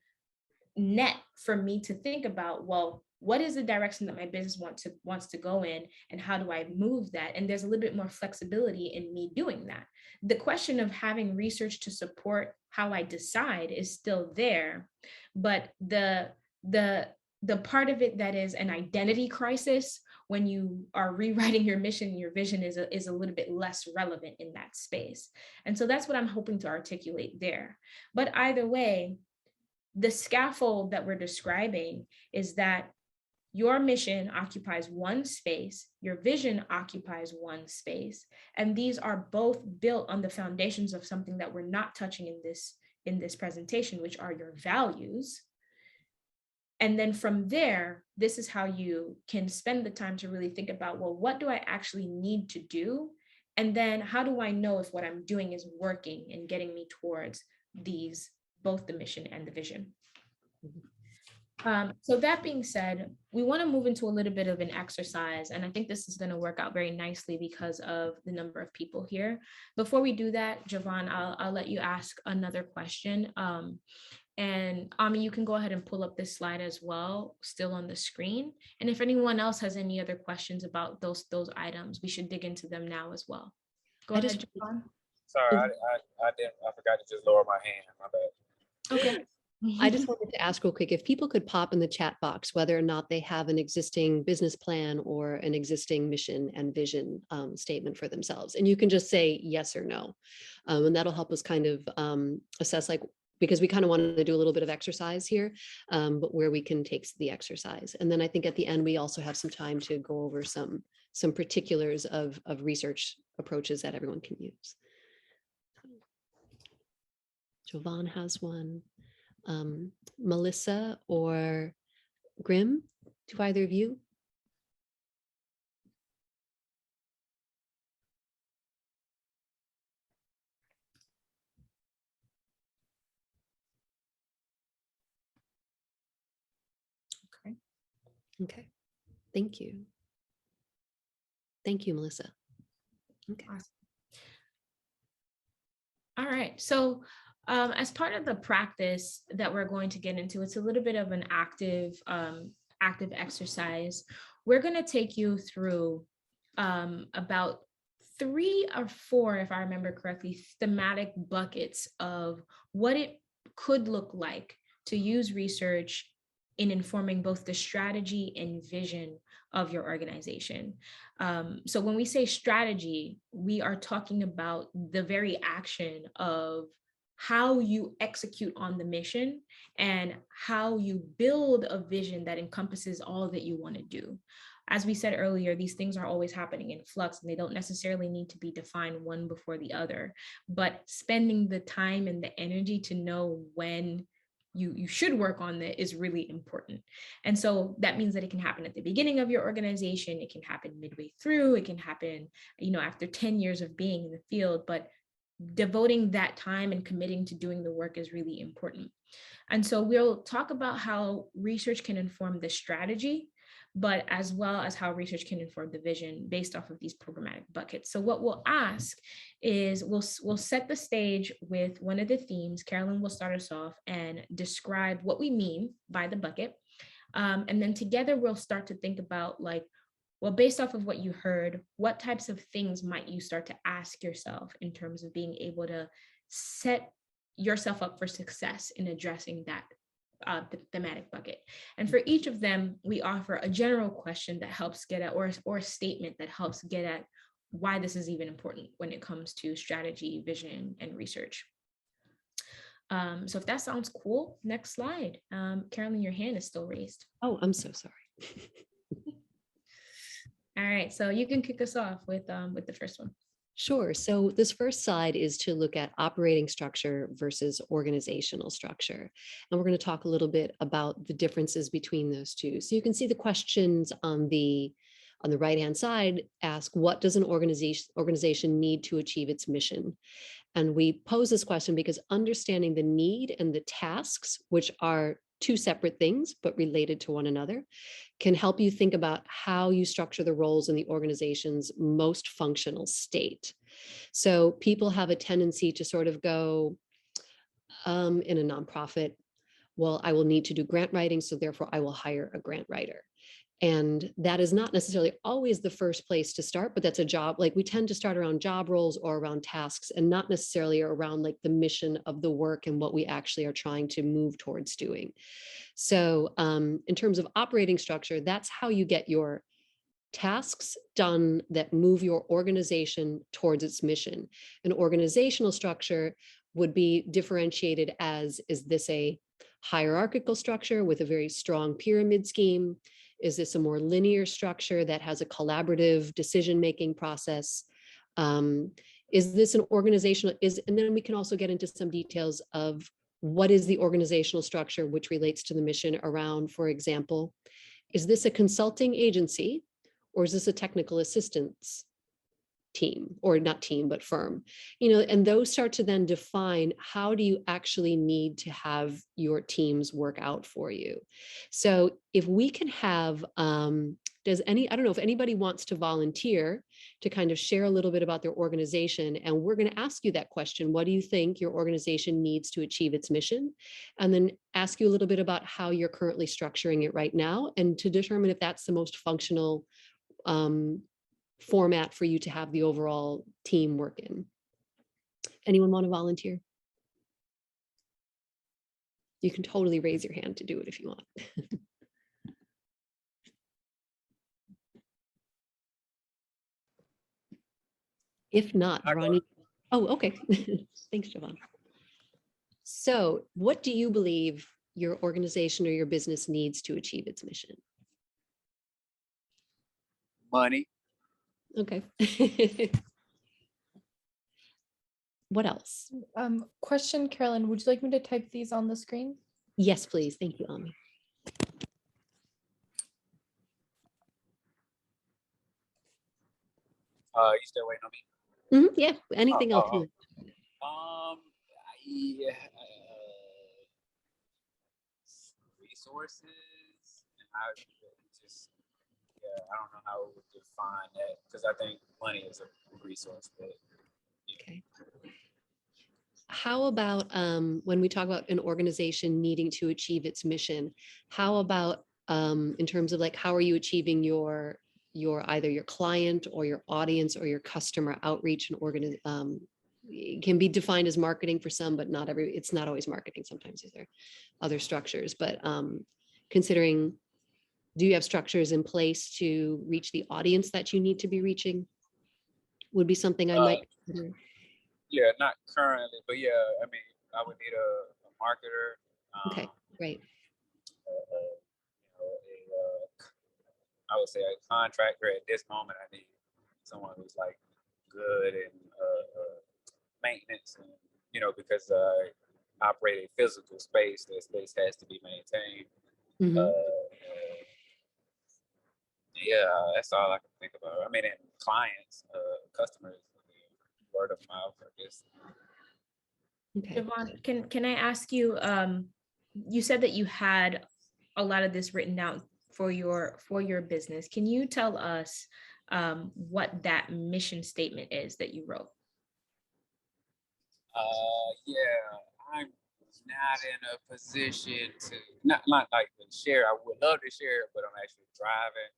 net for me to think about, well, what is the direction that my business wants to go in, and how do I move that? And there's a little bit more flexibility in me doing that. The question of having research to support how I decide is still there, but the part of it that is an identity crisis when you are rewriting your mission, your vision is a little bit less relevant in that space. And so that's what I'm hoping to articulate there. But either way, the scaffold that we're describing is that your mission occupies one space, your vision occupies one space, and these are both built on the foundations of something that we're not touching in this presentation, which are your values. And then from there, this is how you can spend the time to really think about, well, what do I actually need to do? And then how do I know if what I'm doing is working and getting me towards these, both the mission and the vision? So that being said, we want to move into a little bit of an exercise, and I think this is going to work out very nicely because of the number of people here. Before we do that, Javon, I'll let you ask another question. And Ami, you can go ahead and pull up this slide as well, still on the screen. And if anyone else has any other questions about those items, we should dig into them now as well. Go ahead, Javon. Sorry, I forgot to just lower my hand. My bad. Okay. I just wanted to ask real quick, if people could pop in the chat box whether or not they have an existing business plan or an existing mission and vision statement for themselves. And you can just say yes or no. And that'll help us kind of assess, like, because we kind of wanted to do a little bit of exercise here, but where we can take the exercise. And then I think at the end, we also have some time to go over some particulars of research approaches that everyone can use. Jovan has one. Melissa or Grim, do either of you? Okay, thank you. Thank you, Melissa. Okay. Awesome. All right, so as part of the practice that we're going to get into, it's a little bit of an active exercise. We're going to take you through about 3 or 4, if I remember correctly, thematic buckets of what it could look like to use research in informing both the strategy and vision of your organization. So when we say strategy, we are talking about the very action of how you execute on the mission and how you build a vision that encompasses all that you want to do. As we said earlier, these things are always happening in flux, and they don't necessarily need to be defined one before the other, but spending the time and the energy to know when you should work on that is really important. And so that means that it can happen at the beginning of your organization, it can happen midway through, it can happen, after 10 years of being in the field, but devoting that time and committing to doing the work is really important. And so we'll talk about how research can inform the strategy, but as well as how research can inform the vision based off of these programmatic buckets. So what we'll ask is we'll set the stage with one of the themes. Carolyn will start us off and describe what we mean by the bucket. And then together we'll start to think about, like, well, based off of what you heard, what types of things might you start to ask yourself in terms of being able to set yourself up for success in addressing that thematic bucket. And for each of them, we offer a general question that helps get at, or a statement that helps get at why this is even important when it comes to strategy, vision, and research. So if that sounds cool, next slide. Carolyn, your hand is still raised. Oh, I'm so sorry. All right, so you can kick us off with the first one. Sure. So this first slide is to look at operating structure versus organizational structure. And we're going to talk a little bit about the differences between those two. So you can see the questions on the right-hand side ask, what does an organization need to achieve its mission? And we pose this question because understanding the need and the tasks, which are two separate things, but related to one another, can help you think about how you structure the roles in the organization's most functional state. So people have a tendency to sort of go, in a nonprofit, well, I will need to do grant writing, so therefore I will hire a grant writer. And that is not necessarily always the first place to start, but that's a job. Like we tend to start around job roles or around tasks and not necessarily around like the mission of the work and what we actually are trying to move towards doing. So in terms of operating structure, that's how you get your tasks done that move your organization towards its mission. An organizational structure would be differentiated as, is this a hierarchical structure with a very strong pyramid scheme? Is this a more linear structure that has a collaborative decision-making process? Is this an organizational, and then we can also get into some details of what is the organizational structure which relates to the mission around, for example, is this a consulting agency or is this a technical assistance team, or not team, but firm, and those start to then define how do you actually need to have your teams work out for you. So if we can have, I don't know if anybody wants to volunteer to kind of share a little bit about their organization, and we're going to ask you that question. What do you think your organization needs to achieve its mission? And then ask you a little bit about how you're currently structuring it right now, and to determine if that's the most functional format for you to have the overall team work in. Anyone want to volunteer? You can totally raise your hand to do it if you want. If not, Ronnie. Oh, okay. Thanks, Javon. So what do you believe your organization or your business needs to achieve its mission? Money. Okay. What else? Question, Carolyn, would you like me to type these on the screen? Yes, please. Thank you, Ami. You still waiting on me? Yeah, anything else? Yeah, resources, and I just, I don't know how we would define that, because I think money is a resource, but okay. How about when we talk about an organization needing to achieve its mission, how about in terms of like, how are you achieving your either your client or your audience or your customer outreach and it can be defined as marketing for some, but it's not always marketing. Sometimes there are other structures, but considering, do you have structures in place to reach the audience that you need to be reaching? Would be something I might consider. Yeah, not currently, but yeah, I mean, I would need a marketer. Okay, great. I would say a contractor. At this moment, I need someone who's like good in maintenance, and because I operate a physical space, that space has to be maintained. Yeah, that's all I can think about. I mean, and clients, customers, word of mouth, I guess. Okay. Javon, can I ask you, you said that you had a lot of this written out for your business. Can you tell us what that mission statement is that you wrote? Yeah, I'm not in a position to not like to share. I would love to share it, but I'm actually driving.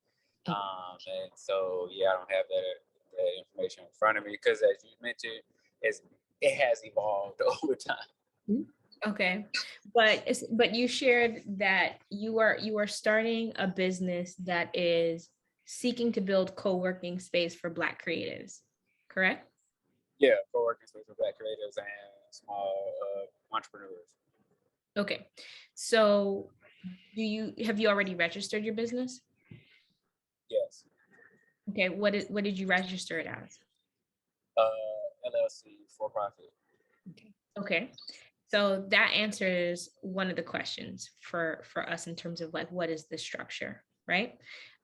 And so I don't have that information in front of me, because as you mentioned, it has evolved over time. Okay, but you shared that you are starting a business that is seeking to build co-working space for Black creatives, correct? Yeah, co-working space for Black creatives and small entrepreneurs. Okay, so have you already registered your business? Yes. Okay, what did you register it as? LLC, for profit. Okay, so that answers one of the questions for us in terms of like, what is the structure, right?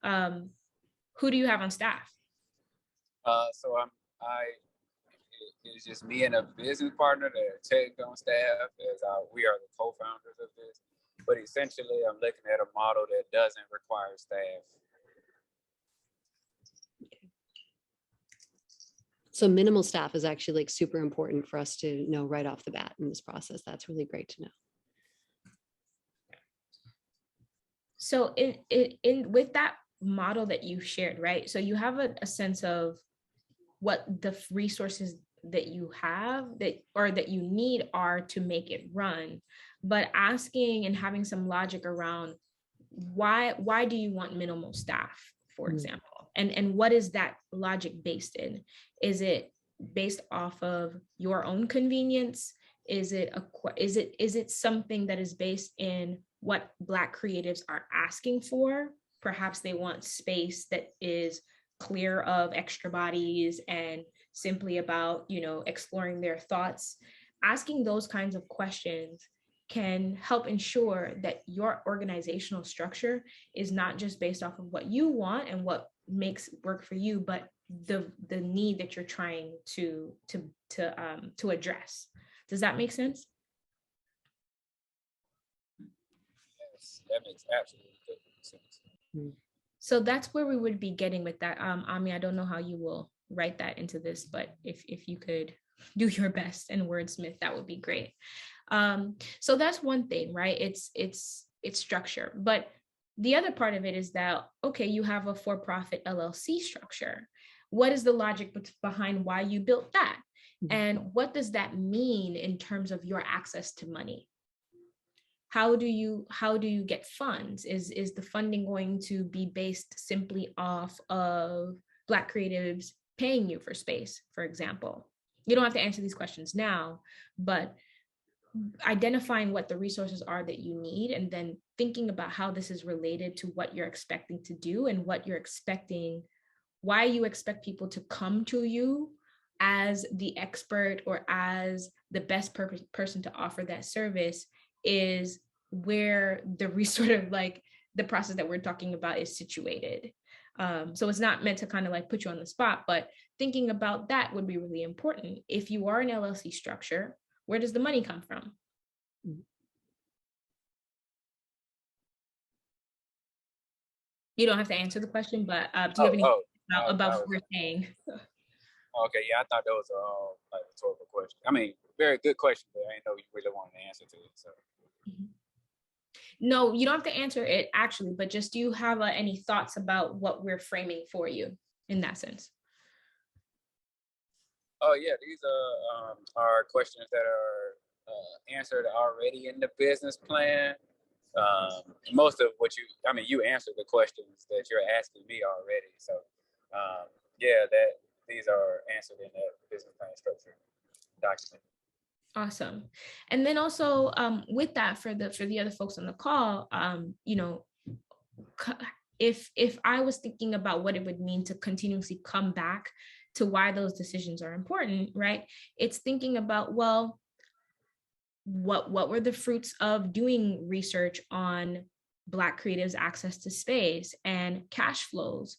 Who do you have on staff? So it's just me and a business partner that are tech on staff, as we are the co-founders of this. but essentially I'm looking at a model that doesn't require staff. So minimal staff is actually like super important for us to know right off the bat in this process. That's really great to know. So in with that model that you shared, right? So you have a sense of what the resources that you have that you need are to make it run, but asking and having some logic around why do you want minimal staff, for example, and what is that logic based in? Is it based off of your own convenience? Is it something that is based in what Black creatives are asking for? Perhaps they want space that is clear of extra bodies and simply about, exploring their thoughts. Asking those kinds of questions can help ensure that your organizational structure is not just based off of what you want and what makes work for you, but the need that you're trying to address. Does that make sense? Yes, that makes absolutely sense. So that's where we would be getting with that. Ami, I don't know how you will write that into this, but if you could do your best and wordsmith, that would be great. So that's one thing, right? It's structure. But the other part of it is that, okay, you have a for-profit LLC structure. What is the logic behind why you built that? And what does that mean in terms of your access to money? How do you get funds? Is the funding going to be based simply off of Black creatives paying you for space, for example? You don't have to answer these questions now, but identifying what the resources are that you need, and then thinking about how this is related to what you're expecting to do and what you're expecting, why you expect people to come to you as the expert or as the best person to offer that service, is where the sort of like the process that we're talking about is situated. So it's not meant to kind of like put you on the spot, but thinking about that would be really important. If you are an LLC structure, where does the money come from? You don't have to answer the question, but do you have any about what we're saying? Okay, yeah, I thought that was a like rhetorical question. I mean, very good question, but I didn't know you really wanted to answer to it. So. No, you don't have to answer it actually, but just do you have any thoughts about what we're framing for you in that sense? Oh yeah, these are questions that are answered already in the business plan. Most of what you answered the questions that you're asking me already. So yeah, these are answered in the business plan structure document. Awesome. And then also with that, for the other folks on the call, if I was thinking about what it would mean to continuously come back to why those decisions are important, right? It's thinking about, well, what were the fruits of doing research on Black creatives' access to space and cash flows?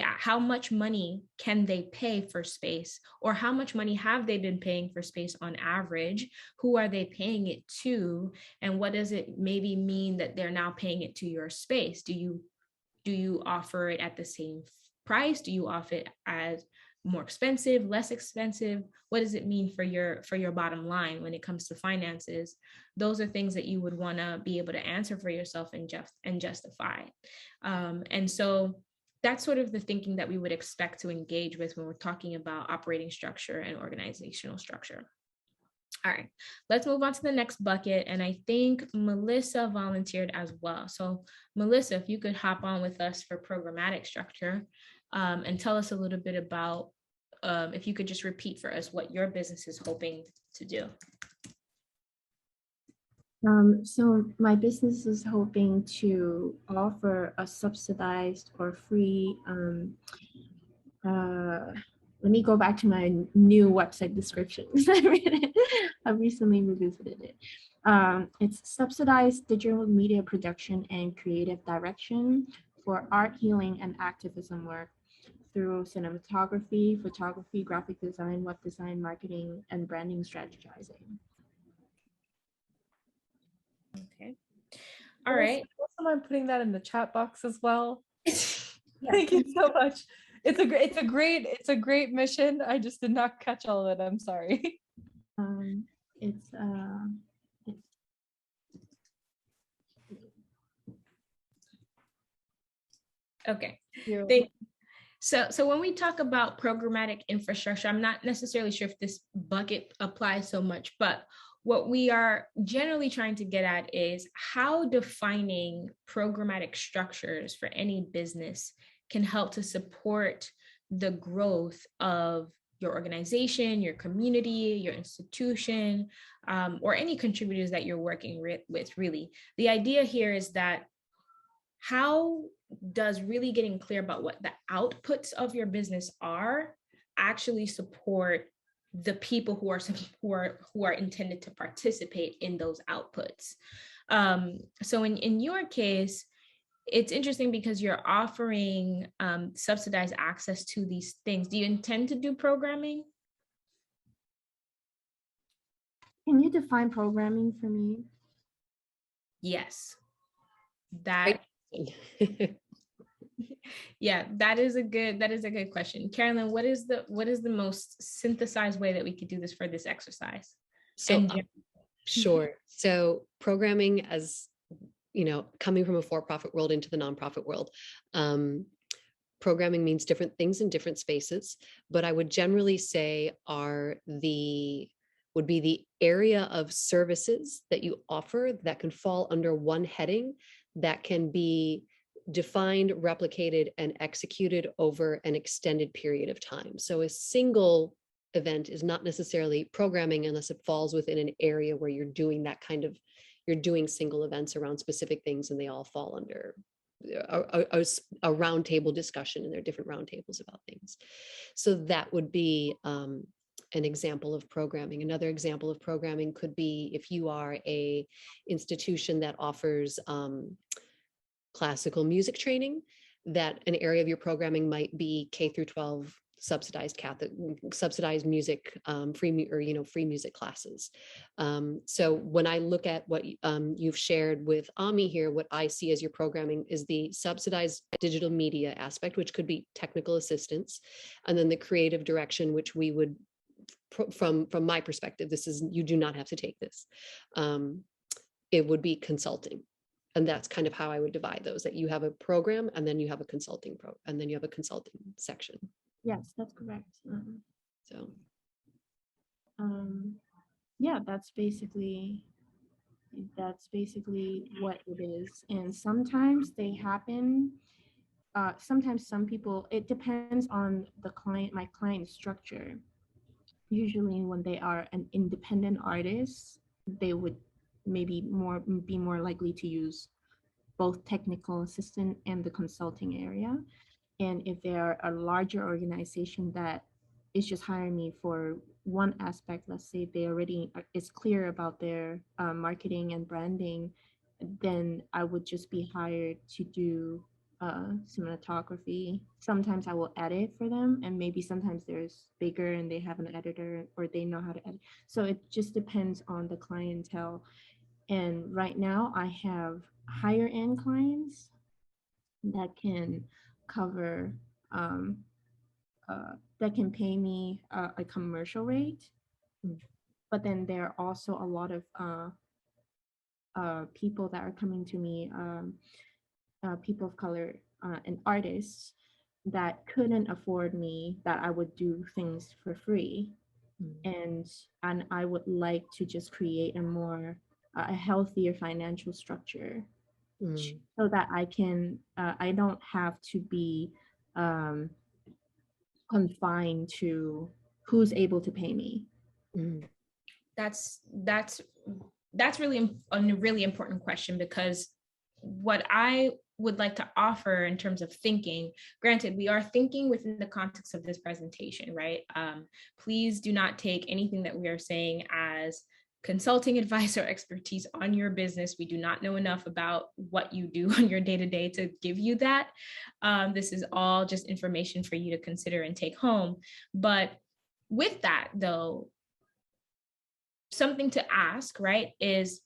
How much money can they pay for space, or how much money have they been paying for space on average? Who are they paying it to? And what does it maybe mean that they're now paying it to your space? Do you offer it at the same price? Do you offer it as more expensive, less expensive? What does it mean for your bottom line when it comes to finances? Those are things that you would want to be able to answer for yourself and justify. And so that's sort of the thinking that we would expect to engage with when we're talking about operating structure and organizational structure. All right, let's move on to the next bucket. And I think Melissa volunteered as well. So Melissa, if you could hop on with us for programmatic structure and tell us a little bit about, if you could just repeat for us what your business is hoping to do. So my business is hoping to offer a subsidized or free, let me go back to my new website description. I recently revisited it. It's subsidized digital media production and creative direction for art, healing, and activism work through cinematography, photography, graphic design, web design, marketing, and branding strategizing. Okay. All right. Also mind putting that in the chat box as well. Thank you so much. It's a great mission. I just did not catch all of it. I'm sorry. It's Okay. Yeah. So when we talk about programmatic infrastructure, I'm not necessarily sure if this bucket applies so much, but what we are generally trying to get at is how defining programmatic structures for any business can help to support the growth of your organization, your community, your institution, or any contributors that you're working with, really. The idea here is that how does really getting clear about what the outputs of your business are actually support the people who are intended to participate in those outputs? So in your case, it's interesting because you're offering subsidized access to these things. Do you intend to do programming? Can you define programming for me? Yes. Yeah, that is a good question. Carolyn, what is the most synthesized way that we could do this for this exercise? So sure. So programming, as you know, coming from a for-profit world into the nonprofit world, programming means different things in different spaces, but I would generally say would be the area of services that you offer that can fall under one heading that can be defined, replicated, and executed over an extended period of time. So a single event is not necessarily programming unless it falls within an area where you're doing you're doing single events around specific things, and they all fall under a roundtable discussion, and there are different roundtables about things. So that would be an example of programming. Another example of programming could be if you are a institution that offers classical music training, that an area of your programming might be K through 12 subsidized music, free music classes. So when I look at what you've shared with Ami here, what I see as your programming is the subsidized digital media aspect, which could be technical assistance, and then the creative direction, which we would, from my perspective, you do not have to take this. It would be consulting. And that's kind of how I would divide those, that you have a program and then you have a consulting and then you have a consulting section. Yes, that's correct. Yeah, that's basically what it is. And sometimes they happen. Sometimes some people, it depends on my client structure. Usually when they are an independent artist, they would maybe be more likely to use both technical assistant and the consulting area. And if they are a larger organization that is just hiring me for one aspect, let's say they already is clear about their marketing and branding, then I would just be hired to do cinematography. Sometimes I will edit for them, and maybe sometimes there's bigger and they have an editor or they know how to edit. So it just depends on the clientele. And right now I have higher end clients that can cover, that can pay me a commercial rate. But then there are also a lot of people that are coming to me, people of color and artists that couldn't afford me, that I would do things for free. And I would like to just create a healthier financial structure so that I can, I don't have to be confined to who's able to pay me. That's really a really important question, because what I would like to offer in terms of thinking, granted, we are thinking within the context of this presentation, right? Please do not take anything that we are saying as consulting advice or expertise on your business. We do not know enough about what you do on your day-to-day to give you that. This is all just information for you to consider and take home. But with that, though, something to ask, right, is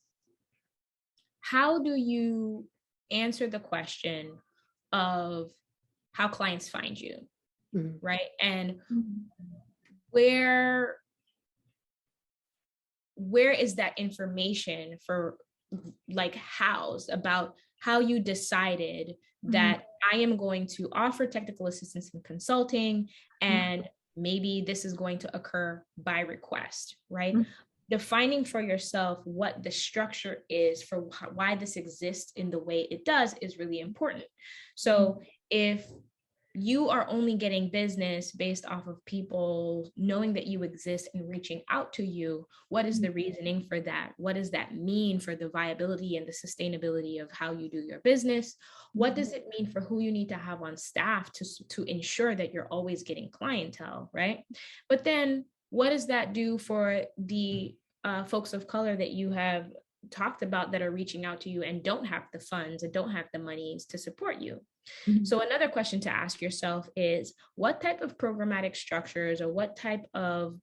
how do you answer the question of how clients find you, right? And where is that information for like housed about how you decided that I am going to offer technical assistance and consulting, and maybe this is going to occur by request, right? Defining for yourself what the structure is for why this exists in the way it does is really important. So if you are only getting business based off of people knowing that you exist and reaching out to you, what is the reasoning for that? What does that mean for the viability and the sustainability of how you do your business? What does it mean for who you need to have on staff to ensure that you're always getting clientele, right? But then what does that do for the folks of color that you have talked about that are reaching out to you and don't have the funds and don't have the monies to support you? So another question to ask yourself is, what type of programmatic structures, or what type of,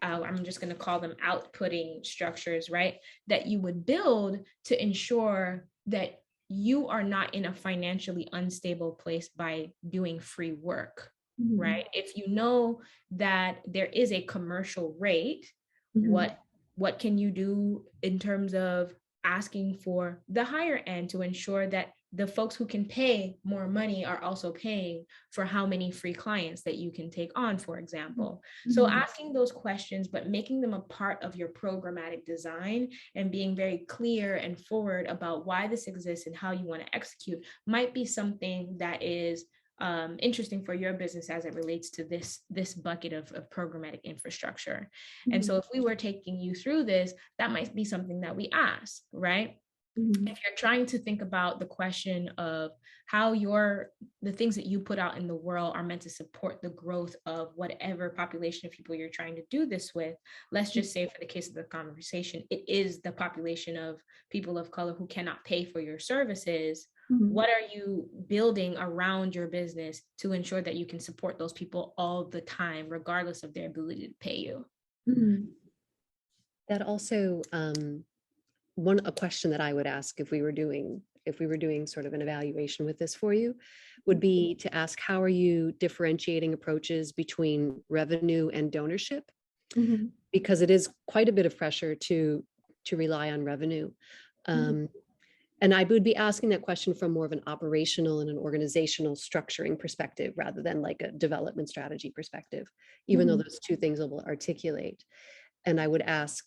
I'm just going to call them outputting structures, right, that you would build to ensure that you are not in a financially unstable place by doing free work, right? If you know that there is a commercial rate, what can you do in terms of asking for the higher end to ensure that the folks who can pay more money are also paying for how many free clients that you can take on, for example. So asking those questions, but making them a part of your programmatic design and being very clear and forward about why this exists and how you want to execute might be something that is interesting for your business as it relates to this bucket of programmatic infrastructure. And so if we were taking you through this, that might be something that we ask, right? If you're trying to think about the question of how the things that you put out in the world are meant to support the growth of whatever population of people you're trying to do this with, let's just say for the case of the conversation, it is the population of people of color who cannot pay for your services. What are you building around your business to ensure that you can support those people all the time, regardless of their ability to pay you? That also, a question that I would ask if we were doing sort of an evaluation with this for you would be to ask, how are you differentiating approaches between revenue and donorship? Because it is quite a bit of pressure to rely on revenue. And I would be asking that question from more of an operational and an organizational structuring perspective rather than like a development strategy perspective, even though those two things will articulate. And I would ask,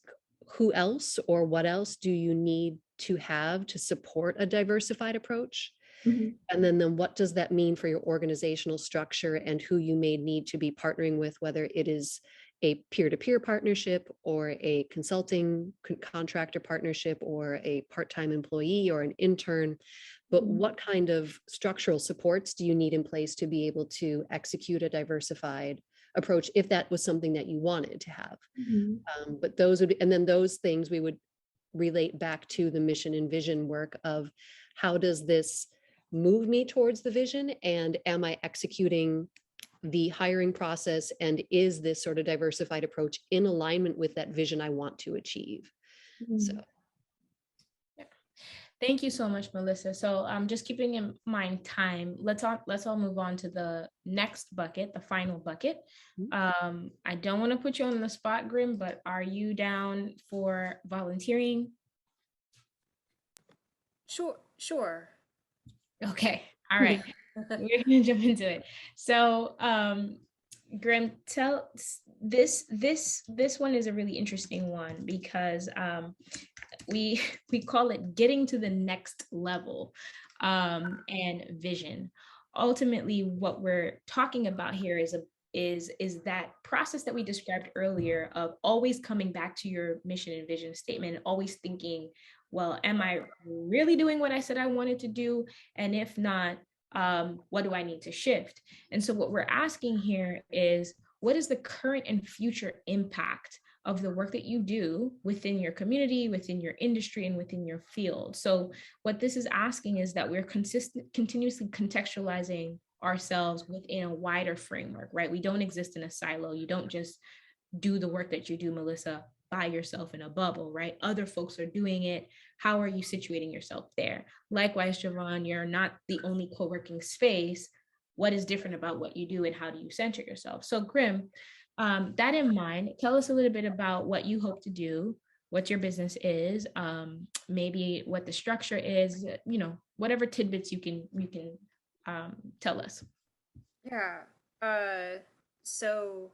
who else or what else do you need to have to support a diversified approach? And then what does that mean for your organizational structure and who you may need to be partnering with, whether it is a peer-to-peer partnership or a consulting contractor partnership or a part-time employee or an intern, but what kind of structural supports do you need in place to be able to execute a diversified approach if that was something that you wanted to have? But those would be, and then those things we would relate back to the mission and vision work of how does this move me towards the vision, and am I executing the hiring process, and is this sort of diversified approach in alignment with that vision I want to achieve? So thank you so much, Melissa. So just keeping in mind time, let's all move on to the next bucket, the final bucket. I don't want to put you on the spot, Grim, but are you down for volunteering? Sure. Okay, all right. We're gonna jump into it. So Grim, this one is a really interesting one because we call it getting to the next level and vision. Ultimately, what we're talking about here is that process that we described earlier of always coming back to your mission and vision statement, and always thinking, well, am I really doing what I said I wanted to do? And if not, what do I need to shift? And so what we're asking here is, what is the current and future impact of the work that you do within your community, within your industry, and within your field? So what this is asking is that we're continuously contextualizing ourselves within a wider framework, right? We don't exist in a silo. You don't just do the work that you do, Melissa, by yourself in a bubble, right? Other folks are doing it how are you situating yourself there? Likewise, Javon, you're not the only co-working space. What is different about what you do and how do you center yourself? So Grim, that in mind, tell us a little bit about what you hope to do, what your business is, maybe what the structure is, whatever tidbits you can tell us. Yeah. So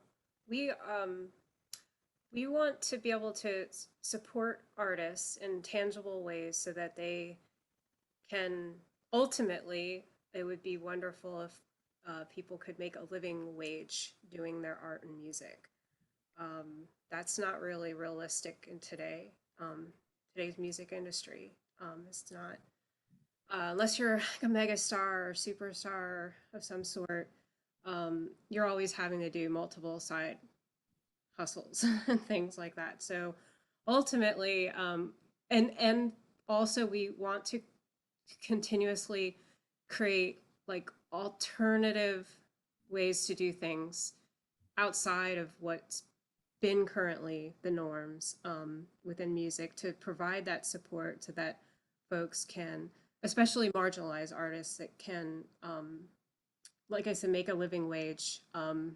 we want to be able to support artists in tangible ways so that they can ultimately, it would be wonderful if people could make a living wage doing their art and music. That's not really realistic in today's music industry. It's not, unless you're like a megastar or superstar of some sort, you're always having to do multiple side hustles and things like that. So ultimately, and also we want to continuously create like alternative ways to do things outside of what's been currently the norms within music, to provide that support so that folks can, especially marginalized artists, that can, like I said, make a living wage, and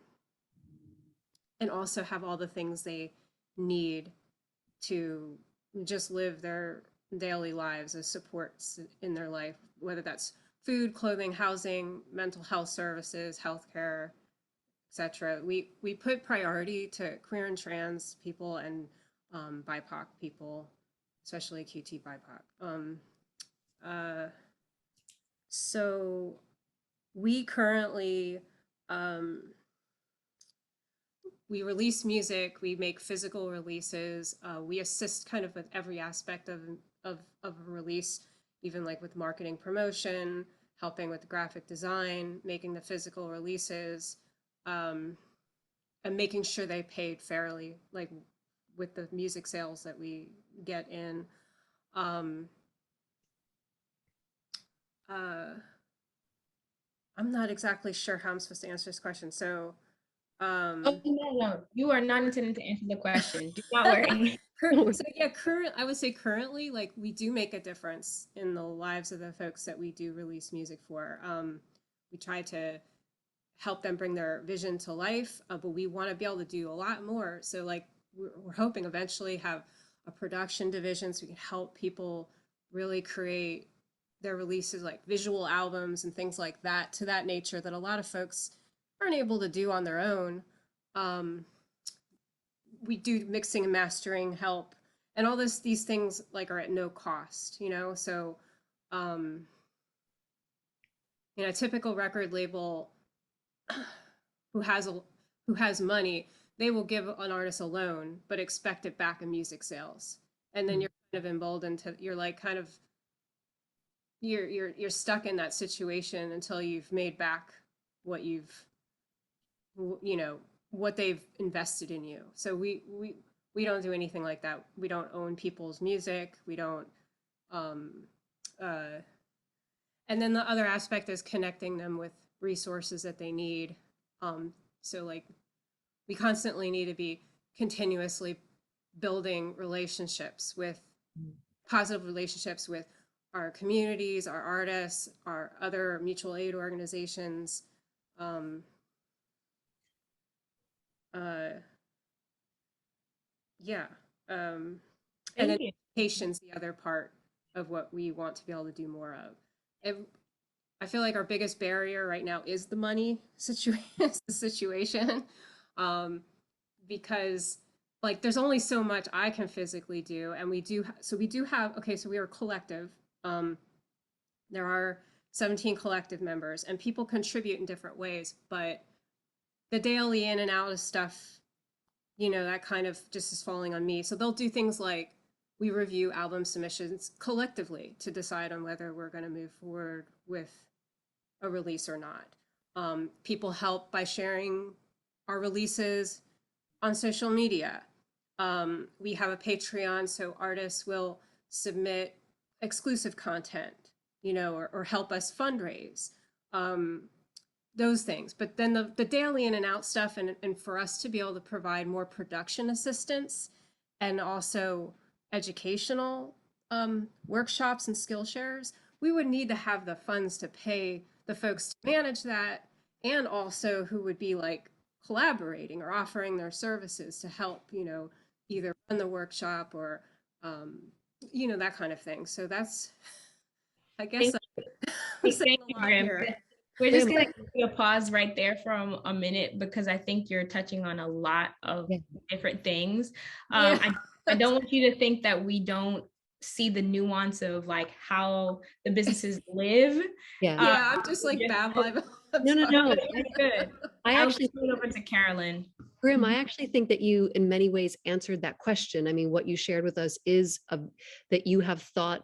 also have all the things they need to just live their daily lives as supports in their life, whether that's food, clothing, housing, mental health services, healthcare, etc. We put priority to queer and trans people and BIPOC people, especially QT BIPOC. So we currently we release music, we make physical releases, we assist kind of with every aspect of a release, even like with marketing, promotion, helping with graphic design, making the physical releases, and making sure they paid fairly, like with the music sales that we get in. I'm not exactly sure how I'm supposed to answer this question. So, oh, no, you are not intending to answer the question. Do not worry. So yeah, I would say currently, like, we do make a difference in the lives of the folks that we do release music for. We try to help them bring their vision to life, but we want to be able to do a lot more. So like, we're hoping eventually have a production division so we can help people really create their releases, like visual albums and things like that, to that nature, that a lot of folks aren't able to do on their own. We do mixing and mastering help, and all these things like are at no cost, so a typical record label who has money, they will give an artist a loan but expect it back in music sales, and then you're kind of emboldened to, you're like kind of you're stuck in that situation until you've made back what what they've invested in you. So we don't do anything like that. We don't own people's music. We don't and then the other aspect is connecting them with resources that they need. So like, we constantly need to be continuously building relationships with positive relationships with our communities, our artists, our other mutual aid organizations. And then education's the other part of what we want to be able to do more of. I feel like our biggest barrier right now is the money situation, because like there's only so much I can physically do, and we do have so we are a collective. There are 17 collective members, and people contribute in different ways, but the daily in and out of stuff, that kind of just is falling on me. So they'll do things like, we review album submissions collectively to decide on whether we're going to move forward with a release or not. People help by sharing our releases on social media. We have a Patreon, so artists will submit exclusive content, or help us fundraise, those things. But then the daily in and out stuff, and for us to be able to provide more production assistance and also educational workshops and skill shares, we would need to have the funds to pay the folks to manage that, and also who would be like collaborating or offering their services to help, either run the workshop or, that kind of thing. So that's, I guess, I'm saying Thank a you, lot Grim. here. We're just going to give you a pause right there for a minute, because I think you're touching on a lot of different things. I don't want you to think that we don't see the nuance of like how the businesses live. Yeah, I'm just like babbling. No. Good. I actually turn over to Carolyn. Grim, I actually think that you in many ways answered that question. I mean, what you shared with us is that you have thought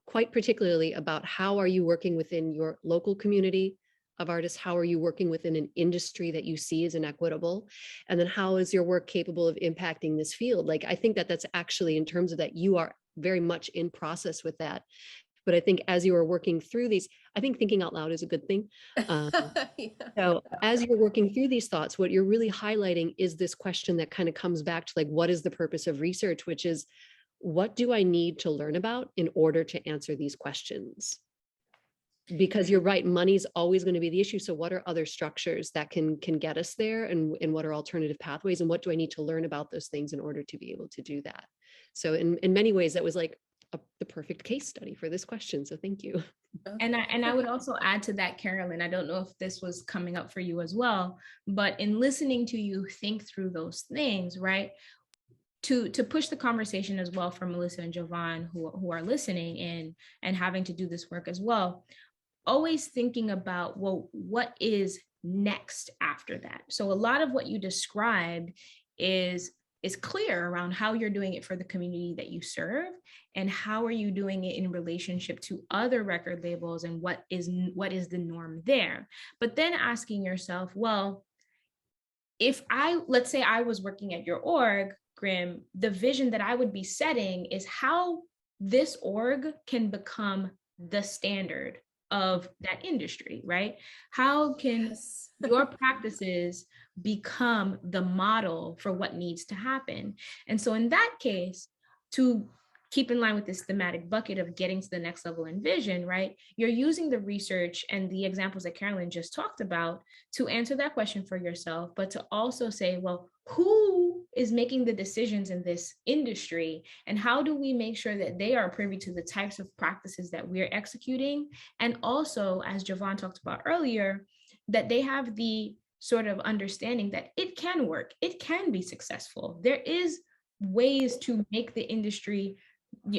quite particularly about how are you working within your local community of artists, how are you working within an industry that you see as inequitable, and then how is your work capable of impacting this field? Like, I think that that's actually, in terms of that, you are very much in process with that. But I think as you are working through these, I think thinking out loud is a good thing. So as you're working through these thoughts, what you're really highlighting is this question that kind of comes back to like, what is the purpose of research, which is, what do I need to learn about in order to answer these questions? Because you're right, money's always going to be the issue. So what are other structures that can get us there, and what are alternative pathways, and what do I need to learn about those things in order to be able to do that? So in many ways, that was like the perfect case study for this question. So thank you. And I would also add to that, Carolyn, I don't know if this was coming up for you as well, but in listening to you think through those things, right? To push the conversation as well for Melissa and Jovan who are listening in and having to do this work as well, always thinking about, well, what is next after that? So a lot of what you described is clear around how you're doing it for the community that you serve, and how are you doing it in relationship to other record labels, and what is the norm there. But then asking yourself, well, if let's say I was working at your org, Grim, the vision that I would be setting is how this org can become the standard of that industry, right? How can your practices become the model for what needs to happen? And so in that case, to keep in line with this thematic bucket of getting to the next level in vision, right? You're using the research and the examples that Carolyn just talked about to answer that question for yourself, but to also say, well, who is making the decisions in this industry, and how do we make sure that they are privy to the types of practices that we're executing? And also, as Jovan talked about earlier, that they have the sort of understanding that it can work, it can be successful. There is ways to make the industry,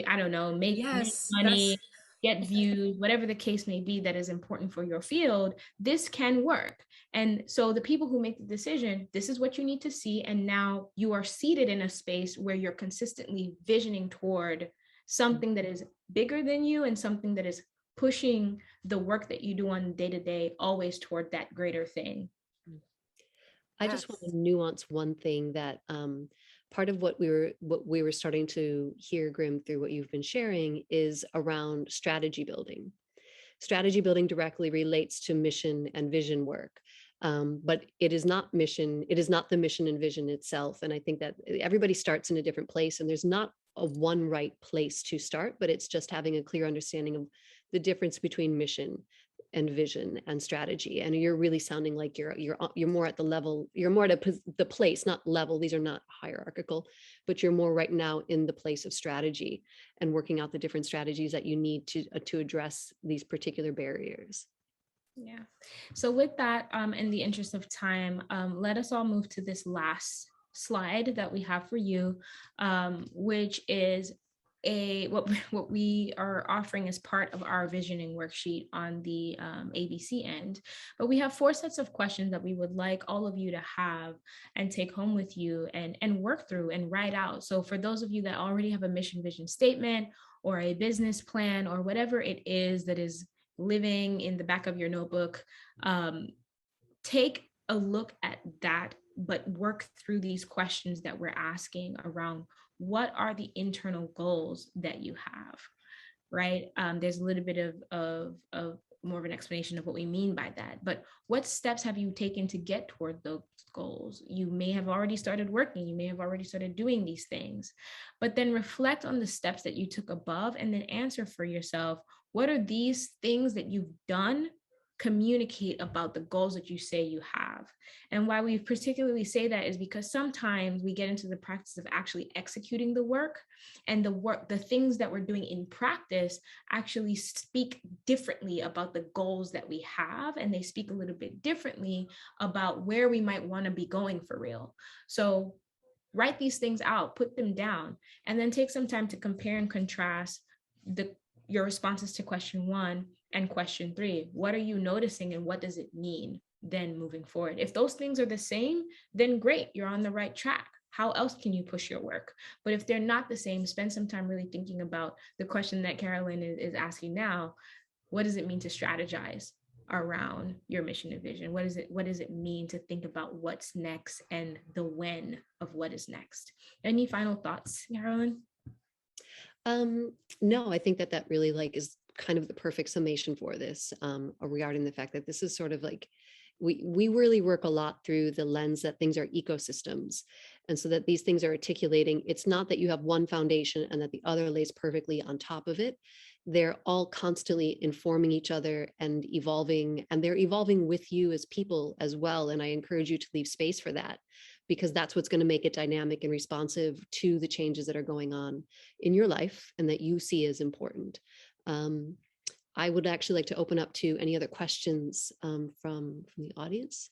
I don't know, make money, get views, whatever the case may be that is important for your field. This can work. And so the people who make the decision, this is what you need to see. And now you are seated in a space where you're consistently visioning toward something that is bigger than you, and something that is pushing the work that you do on day to day always toward that greater thing. I just want to nuance one thing that part of what we were starting to hear, Grim, through what you've been sharing is around strategy building. Strategy building directly relates to mission and vision work. But it is not mission. It is not the mission and vision itself. And I think that everybody starts in a different place, and there's not a one right place to start, but it's just having a clear understanding of the difference between mission and vision and strategy. And you're really sounding like you're more at the level, you're more at the place, not level. These are not hierarchical, but you're more right now in the place of strategy and working out the different strategies that you need to address these particular barriers. Yeah. So with that, in the interest of time, let us all move to this last slide that we have for you, which is what we are offering as part of our visioning worksheet on the ABC end. But we have 4 sets of questions that we would like all of you to have and take home with you and work through and write out. So for those of you that already have a mission vision statement or a business plan or whatever it is that is living in the back of your notebook, take a look at that, but work through these questions that we're asking around what are the internal goals that you have, right? There's a little bit of more of an explanation of what we mean by that. But what steps have you taken to get toward those goals? You may have already started working, you may have already started doing these things, but then reflect on the steps that you took above and then answer for yourself, what are these things that you've done communicate about the goals that you say you have? And why we particularly say that is because sometimes we get into the practice of actually executing the work, and the things that we're doing in practice actually speak differently about the goals that we have, and they speak a little bit differently about where we might want to be going for real. So write these things out, put them down, and then take some time to compare and contrast your responses to question 1 and question 3. What are you noticing and what does it mean then moving forward? If those things are the same, then great, you're on the right track. How else can you push your work? But if they're not the same, spend some time really thinking about the question that Carolyn is asking now. What does it mean to strategize around your mission and vision? What does it mean to think about what's next and the when of what is next? Any final thoughts, Carolyn? No, I think that really is kind of the perfect summation for this, regarding the fact that this is sort of we really work a lot through the lens that things are ecosystems. And so that these things are articulating, it's not that you have one foundation and that the other lays perfectly on top of it. They're all constantly informing each other and evolving, and they're evolving with you as people as well. And I encourage you to leave space for that, because that's what's going to make it dynamic and responsive to the changes that are going on in your life and that you see as important. I would actually like to open up to any other questions from the audience.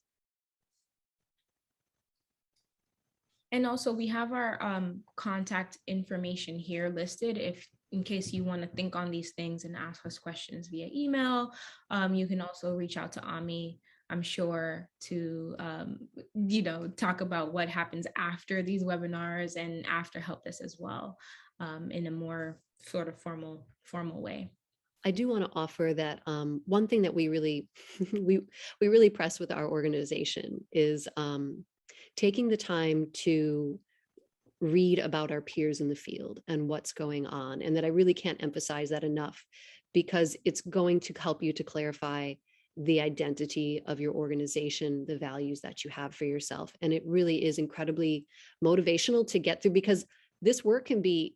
And also we have our contact information here listed in case you want to think on these things and ask us questions via email. You can also reach out to Ami, I'm sure, to talk about what happens after these webinars and after help desk as well, in a more sort of formal way. I do want to offer that one thing that we really we really press with our organization is taking the time to read about our peers in the field and what's going on, and that I really can't emphasize that enough, because it's going to help you to clarify the identity of your organization, the values that you have for yourself. And it really is incredibly motivational to get through, because this work can be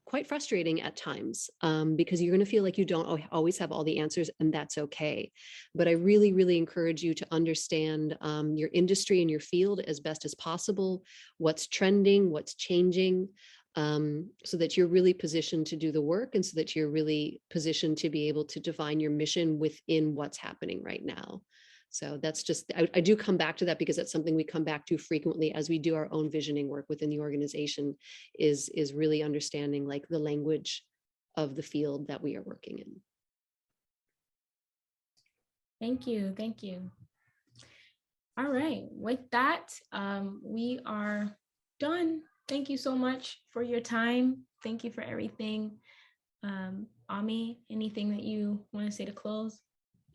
quite frustrating at times, because you're going to feel like you don't always have all the answers, and that's okay. But I really, really encourage you to understand your industry and your field as best as possible, what's trending, what's changing, so that you're really positioned to do the work, and so that you're really positioned to be able to define your mission within what's happening right now. So that's just, I do come back to that because that's something we come back to frequently as we do our own visioning work within the organization, is really understanding the language of the field that we are working in. Thank you. Thank you. All right. With that, we are done. Thank you so much for your time. Thank you for everything. Ami, anything that you want to say to close?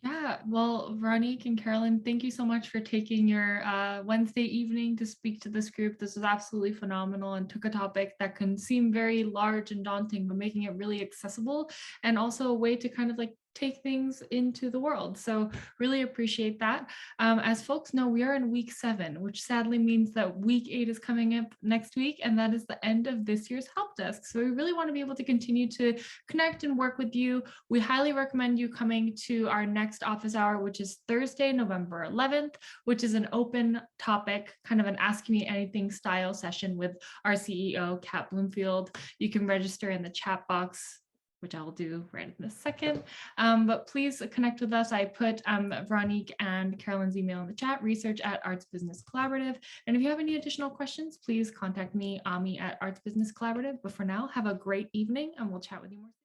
Yeah, well, Véronëque and Carolyn, thank you so much for taking your Wednesday evening to speak to this group. This was absolutely phenomenal and took a topic that can seem very large and daunting, but making it really accessible, and also a way to kind of take things into the world. So really appreciate that. As folks know, we are in week 7, which sadly means that week 8 is coming up next week, and that is the end of this year's help desk. So we really want to be able to continue to connect and work with you. We highly recommend you coming to our next office hour, which is Thursday, November 11th, which is an open topic, kind of an Ask Me Anything style session with our CEO, Kat Bloomfield. You can register in the chat box, which I'll do right in a second. But please connect with us. I put Véronëque and Carolyn's email in the chat, research@Arts Business Collaborative. And if you have any additional questions, please contact me, Ami, at Arts Business Collaborative. But for now, have a great evening, and we'll chat with you more soon.